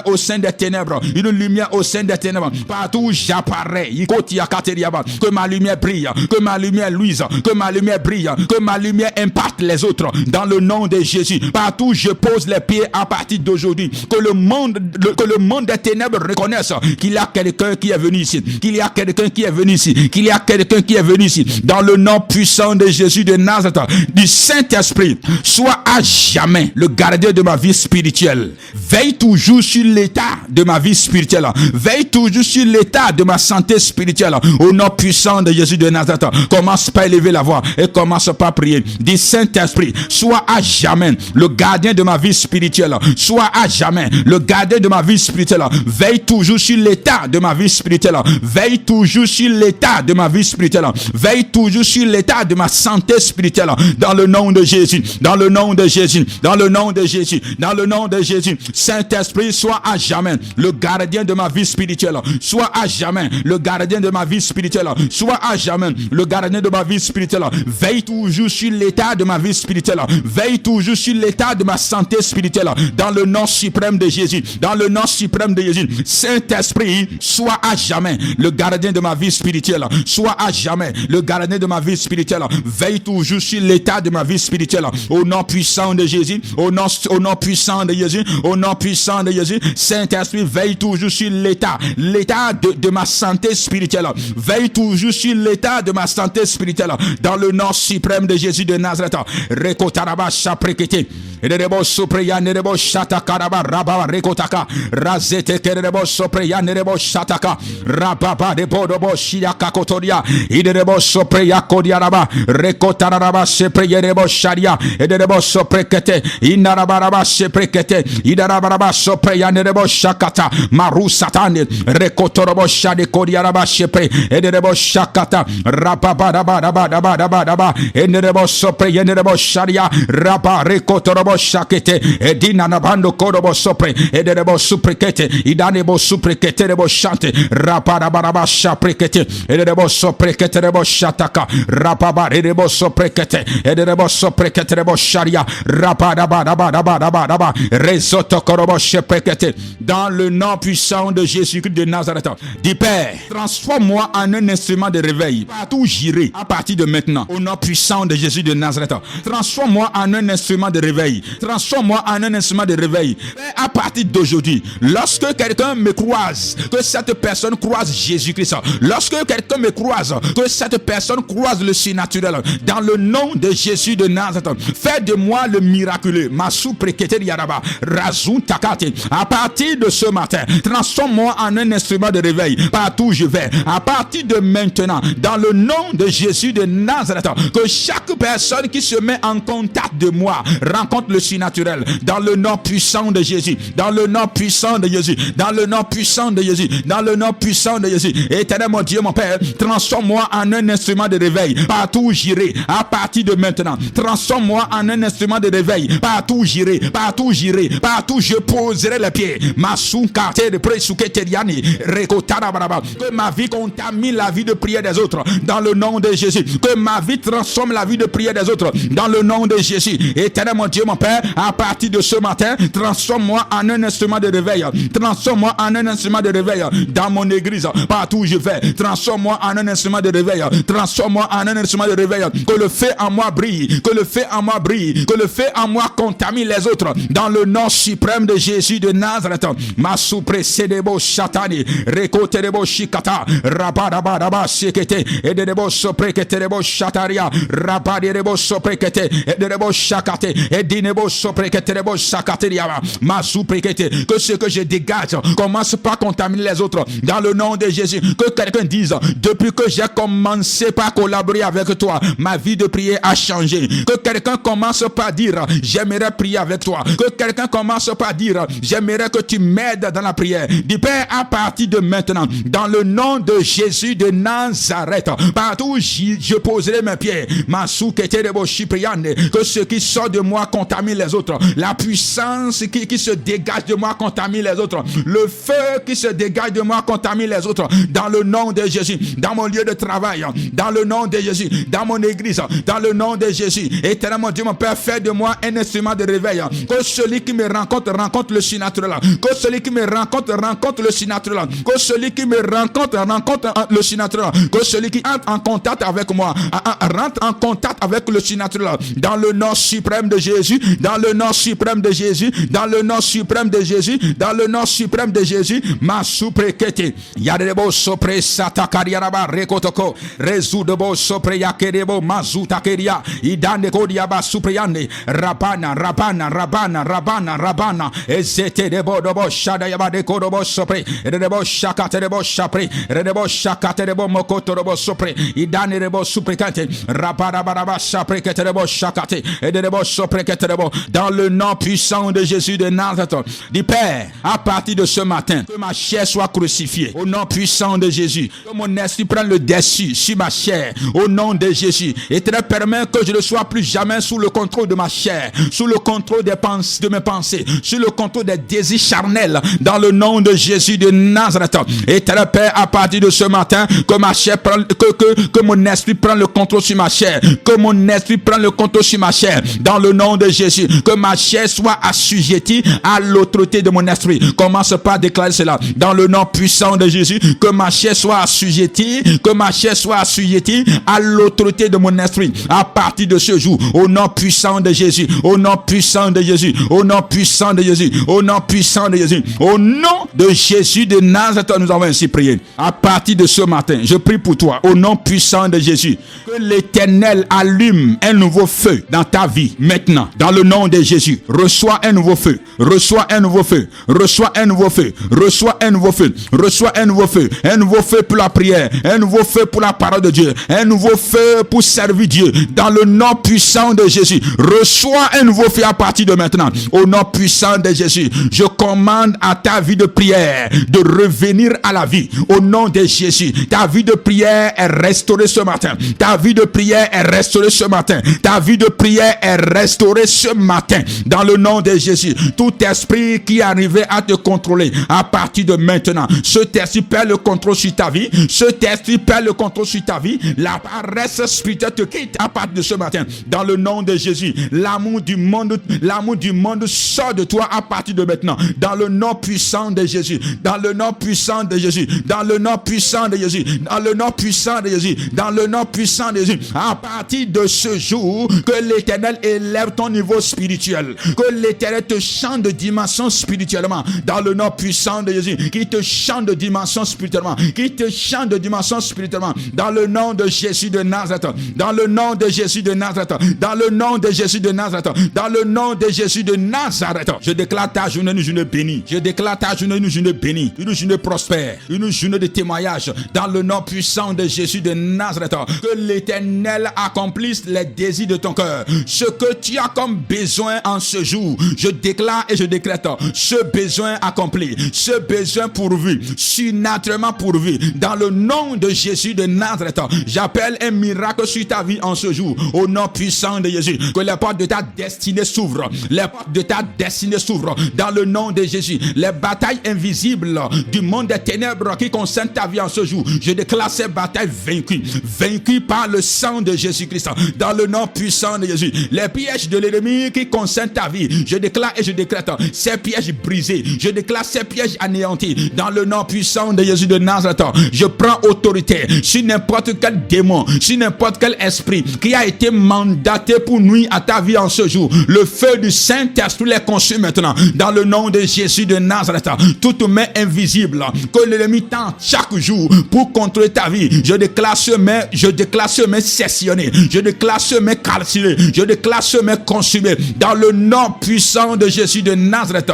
au sein des ténèbres, une lumière au sein des ténèbres, partout où j'apparais, que ma lumière brille, que ma lumière luise, que ma lumière brille, que ma lumière impacte les autres, dans le nom de Jésus. Partout où je pose les pieds à partir d'aujourd'hui, que le monde des ténèbres reconnaisse qu'il y a quelqu'un qui est venu ici, qu'il y a quelqu'un qui est venu ici, qu'il y a quelqu'un qui est venu ici, dans le nom puissant de Jésus de Nazareth. Du Saint-Esprit, sois à jamais le gardien de ma vie spirituelle. Veille toujours sur l'état de ma vie spirituelle, veille toujours sur l'état de ma santé spirituelle, au nom puissant de Jésus de Nazareth. Commence par élever la voix et commence par prier. Dis, Saint-Esprit, sois à jamais le gardien de ma vie spirituelle, sois à jamais le gardien de ma vie spirituelle. Veille toujours sur l'état de ma vie spirituelle, veille toujours sur l'état de ma vie spirituelle, veille toujours sur l'état de ma santé spirituelle, dans le nom de Jésus, dans le nom de Jésus, dans le nom de Jésus, dans le nom de Jésus. Saint-Esprit, sois à jamais le gardien de ma vie spirituelle, sois à jamais le gardien de ma vie spirituelle, sois à jamais le gardien de ma vie spirituelle. Veille toujours sur l'état de ma vie spirituelle, veille toujours sur l'état de ma santé spirituelle, spirituel, dans le nom suprême de Jésus, dans le nom suprême de Jésus. Saint-Esprit, sois à jamais le gardien de ma vie spirituelle, sois à jamais le gardien de ma vie spirituelle. Veille toujours sur l'état de ma vie spirituelle, au nom puissant de Jésus, au nom puissant de Jésus, au nom puissant de Jésus. Saint-Esprit, veille toujours sur l'état de ma santé spirituelle, veille toujours sur l'état de ma santé spirituelle, dans le nom suprême de Jésus de Nazareth. Rekotaraba shaprekete Erebo sopreya nerebo shatakaraba rababa rekotaka razete kerebo sopreya nerebo shataka rababa debodobo shiaka kotoria iderebo sopreya kodiaraba rekotaraba sepreya nerebo sharia ederebo soprekete inarabaraba seprekete idarabaraba sopreya nerebo shakata maru satane rekotorobo shade kodiaraba sepre ederebo shakata rababa daba ederebo sopreya nerebo sharia raba rekotorobo shakete edina nabando korobo sopre ederebo suprekete idanebo suprekete rebo shante rabaraba shaprekete ederebo soprekete rebo shataka rababa ederebo soprekete ederebo soprekete rebo sharia rabaraba resoto korobo shaprekete. Dans le nom puissant de Jésus-Christ de Nazareth, dis Père, transforme-moi en un instrument de réveil partout où j'irai à partir de maintenant, au nom puissant de Jésus de Nazareth. Transforme-moi en un instrument de réveil. Transforme-moi en un instrument de réveil. À partir d'aujourd'hui, lorsque quelqu'un me croise, que cette personne croise Jésus-Christ. Lorsque quelqu'un me croise, que cette personne croise le surnaturel. Dans le nom de Jésus de Nazareth, fais de moi le miraculeux. Masou prekete yaraba, razun takate. À partir de ce matin, transforme-moi en un instrument de réveil. Partout où je vais, à partir de maintenant, dans le nom de Jésus de Nazareth, que chaque personne qui se met en contact de moi rencontre le surnaturel. Dans le nom puissant de Jésus, dans le nom puissant de Jésus, dans le nom puissant de Jésus, dans le nom puissant de Jésus. Éternel mon Dieu, mon Père, transforme-moi en un instrument de réveil. Partout où j'irai, à partir de maintenant, transforme-moi en un instrument de réveil. Partout où j'irai, partout où j'irai, partout où je poserai les pieds. Que ma vie contamine la vie de prière des autres. Dans le nom de Jésus. Que ma vie transforme la vie de prière des autres. Dans le nom de Jésus. Éternel mon Dieu, mon Père, à partir de ce matin, transforme-moi en un instrument de réveil. Transforme-moi en un instrument de réveil dans mon église, partout où je vais. Transforme-moi en un instrument de réveil. Transforme-moi en un instrument de réveil. Que le feu en moi brille. Que le feu en moi brille. Que le feu en moi contamine les autres. Dans le nom suprême de Jésus de Nazareth. Masou précédebo chatani. Rekoterebo shikata. Rabadabadaba sekete. Edebo sopreketerebo chataria. Rabadirebo soprekete. Edebo shakate. Edinebo sopreketerebo shakateria. Masou prekete. Que ce que je dégage commence pas à contaminer les autres. Dans le nom de Jésus. Que quelqu'un dise, depuis que j'ai commencé par collaborer avec toi, ma vie de prière a changé. Que quelqu'un commence par dire, j'aimerais prier avec toi. Que quelqu'un commence par dire, j'aimerais que tu m'aides dans la prière. Dis Père, à partir de maintenant, dans le nom de Jésus de Nazareth, partout où je poserai mes pieds, que ce qui sort de moi contamine les autres. La puissance qui se dégage de moi contamine les autres. Le feu qui se dégage de moi contamine les autres. Dans le nom de Jésus, dans mon lieu de travail, dans le nom de Jésus, dans mon église, dans le nom de Jésus. Éternel mon Dieu, mon Père, fais de moi un instrument de réveil. Que celui qui me rencontre le surnaturel. Que celui qui me rencontre le surnaturel. Que celui qui me rencontre le surnaturel. Que celui qui entre en contact avec moi rentre en contact avec le surnaturel. Dans le nom suprême de Jésus, dans le nom suprême de Jésus, dans le nom suprême de Jésus, dans le nom suprême de Jésus. Ma souprekete yadebo sopre satakariaraba rekotoko rezudebo sopre yakedebo mazutakeria idandeko diaba supreyane rabana ezete debo dobo shada yabade kodobo sopre redebo shakate debo shapre redebo shakate debo mokoto debo sopre idane debo suprekate rabarabaraba shaprekete debo shakate edebo soprekete debo. Dans le nom puissant de Jésus de Nazareth, dis Père, à partir de ce matin, que ma chair soit crucifiée au nom puissant de Jésus, que mon esprit prenne le dessus sur ma chair au nom de Jésus, et te permet que je ne sois plus jamais sous le contrôle de ma chair, sous le contrôle de mes pensées, sous le contrôle des désirs charnels, dans le nom de Jésus de Nazareth. Et te Père, à partir de ce matin, que ma chair prenne, que mon esprit prenne le contrôle sur ma chair, que mon esprit prenne le contrôle sur ma chair, dans le nom de Jésus, que ma chair chair soit assujettie à l'autorité de mon esprit. Commence par déclarer cela dans le nom puissant de Jésus. Que ma chair soit assujettie, à l'autorité de mon esprit à partir de ce jour. Au nom puissant de Jésus, au nom puissant de Jésus, au nom puissant de Jésus, au nom puissant de Jésus. Au nom de Jésus de Nazareth, nous avons ainsi prié. À partir de ce matin, je prie pour toi, au nom puissant de Jésus, que l'Éternel allume un nouveau feu dans ta vie maintenant. Dans le nom de Jésus, reçois un nouveau feu, reçois un nouveau feu, reçois un nouveau feu, reçois un nouveau feu, reçois un nouveau feu, un nouveau feu pour la prière, un nouveau feu pour la parole de Dieu, un nouveau feu pour servir Dieu. Dans le nom puissant de Jésus, reçois un nouveau feu à partir de maintenant. Au nom puissant de Jésus, je commande à ta vie de prière de revenir à la vie. Au nom de Jésus, ta vie de prière est restaurée ce matin. Ta vie de prière est restaurée ce matin. Ta vie de prière est restaurée ce matin. Dans le nom de Jésus, tout esprit qui arrivait à te contrôler à partir de maintenant, cet esprit perd le contrôle sur ta vie. Cet esprit perd le contrôle sur ta vie. La paresse spirituelle te quitte à partir de ce matin. Dans le nom de Jésus, l'amour du monde sort de toi à partir de maintenant. Dans le nom puissant de Jésus, dans le nom puissant de Jésus, dans le nom puissant de Jésus, dans le nom puissant de Jésus, dans le nom puissant de Jésus. À partir de ce jour, que l'Éternel élève ton niveau spirituel, que l'Éternel te chante de dimension spirituellement. Dans le nom puissant de Jésus, qui te chante de dimension spirituellement, qui te chante de dimension spirituellement. Dans le nom de Jésus de Nazareth, dans le nom de Jésus de Nazareth, dans le nom de Jésus de Nazareth, dans le nom de Jésus de Nazareth. Je déclare ta journée une journée bénie. Je déclare ta journée une journée bénie, une journée prospère, une journée de témoignage. Dans le nom puissant de Jésus de Nazareth, que l'Éternel accomplisse les désirs de ton cœur. Ce que tu as comme besoin en ce jour, je déclare et je décrète ce besoin accompli, ce besoin pourvu, naturellement pourvu. Dans le nom de Jésus de Nazareth, j'appelle un miracle sur ta vie en ce jour. Au nom puissant de Jésus, que les portes de ta destinée s'ouvrent. Les portes de ta destinée s'ouvrent. Dans le nom de Jésus, les batailles invisibles du monde des ténèbres qui concernent ta vie en ce jour, je déclare ces batailles vaincues par le sang de Jésus-Christ. Dans le nom puissant de Jésus, les pièges de l'ennemi qui concernent ta vie, je déclare et je décrète ces pièges brisés. Je déclare ces pièges anéantis. Dans le nom puissant de Jésus de Nazareth, je prends autorité sur n'importe quel démon, sur n'importe quel esprit qui a été mandaté pour nuire à ta vie en ce jour. Le feu du Saint-Esprit les consume maintenant. Dans le nom de Jésus de Nazareth, toute main invisible que l'ennemi tend chaque jour pour contrôler ta vie, je déclare ce main sessionné, je déclare ce main calciné, je déclare ce main consumé. Dans le nom puissant de Jésus de Nazareth,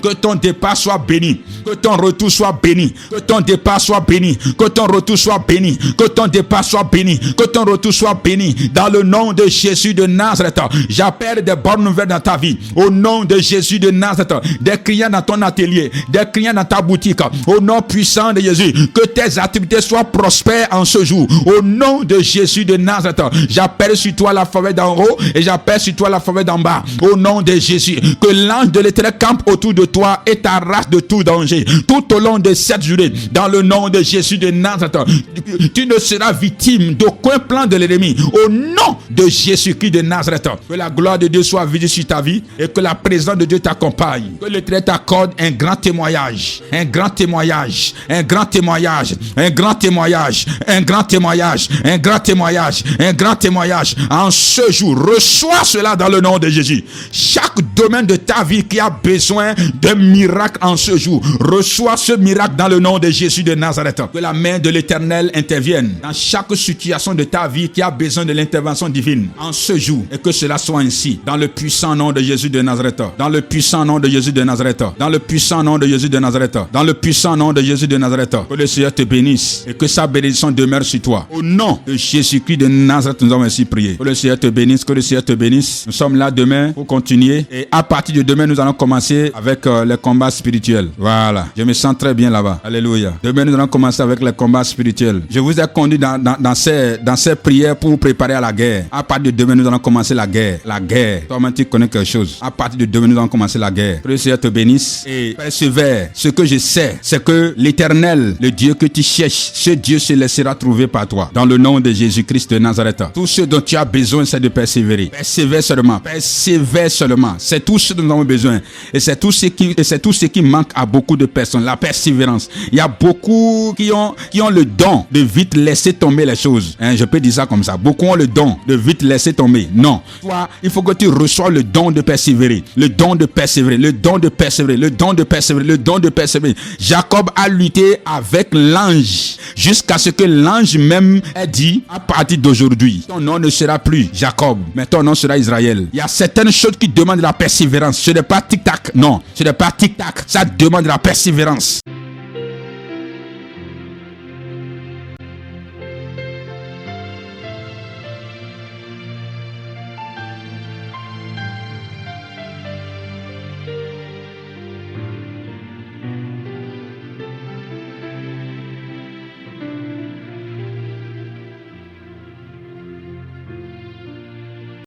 que ton départ soit béni, que ton retour soit béni, que ton départ soit béni, que ton retour soit béni, que ton départ soit béni, que ton retour soit béni. Dans le nom de Jésus de Nazareth, j'appelle des bonnes nouvelles dans ta vie. Au nom de Jésus de Nazareth, des clients dans ton atelier, des clients dans ta boutique. Au nom puissant de Jésus, que tes activités soient prospères en ce jour. Au nom de Jésus de Nazareth, j'appelle sur toi la faveur d'en haut et j'appelle sur toi la faveur d'en bas. Au nom de Jésus, que l'ange de l'Éternel campe autour de toi et t'arrache de tout danger. Tout au long de cette journée, dans le nom de Jésus de Nazareth, tu ne seras victime d'aucun plan de l'ennemi. Au nom de Jésus-Christ de Nazareth, que la gloire de Dieu soit visible sur ta vie et que la présence de Dieu t'accompagne. Que l'Éternel t'accorde un grand témoignage, un grand témoignage, un grand témoignage, un grand témoignage, un grand témoignage, un grand témoignage, un grand témoignage. En ce jour, reçois cela dans le nom de Jésus. Chaque domaine de ta vie qui a besoin d'un miracle en ce jour, reçois ce miracle dans le nom de Jésus de Nazareth. Que la main de l'Éternel intervienne dans chaque situation de ta vie qui a besoin de l'intervention divine en ce jour, et que cela soit ainsi dans le puissant nom de Jésus de Nazareth. Dans le puissant nom de Jésus de Nazareth. Dans le puissant nom de Jésus de Nazareth. Dans le puissant nom de Jésus de Nazareth. Que le Seigneur te bénisse et que sa bénédiction demeure sur toi. Au nom de Jésus-Christ de Nazareth, nous avons ainsi prié. Que le Seigneur te bénisse, que le Seigneur te bénisse. Nous sommes là demain pour continuer et à partir de demain, nous allons commencer avec les combats spirituels. Voilà, je me sens très bien là-bas. Alléluia. Demain, nous allons commencer avec les combats spirituels. Je vous ai conduit dans ces prières pour vous préparer à la guerre. À partir de demain, nous allons commencer la guerre. La guerre. Toi-même, tu connais quelque chose. À partir de demain, nous allons commencer la guerre. Que le Seigneur te bénisse et persévère. Ce que je sais, c'est que l'Éternel, le Dieu que tu cherches, ce Dieu se laissera trouver par toi. Dans le nom de Jésus-Christ de Nazareth. Tous ceux ce dont tu as besoin, c'est de persévérer. Persévère seulement. Persévère seulement. C'est tout ce dont nous avons besoin. Et c'est tout ce qui manque à beaucoup de personnes. La persévérance. Il y a beaucoup qui ont le don de vite laisser tomber les choses. Je peux dire ça comme ça. Beaucoup ont le don de vite laisser tomber. Non. Toi, il faut que tu reçois le don de persévérer. Le don de persévérer. Le don de persévérer. Le don de persévérer. Le don de persévérer. Jacob a lutté avec l'ange jusqu'à ce que l'ange même ait dit, à partir d'aujourd'hui, ton nom ne sera plus Jacob, mais ton nom sera Israël. Il y a certaines choses qui demandent la persévérance. Ce n'est pas tic-tac. Non, ce n'est pas tic-tac. Ça demande la persévérance.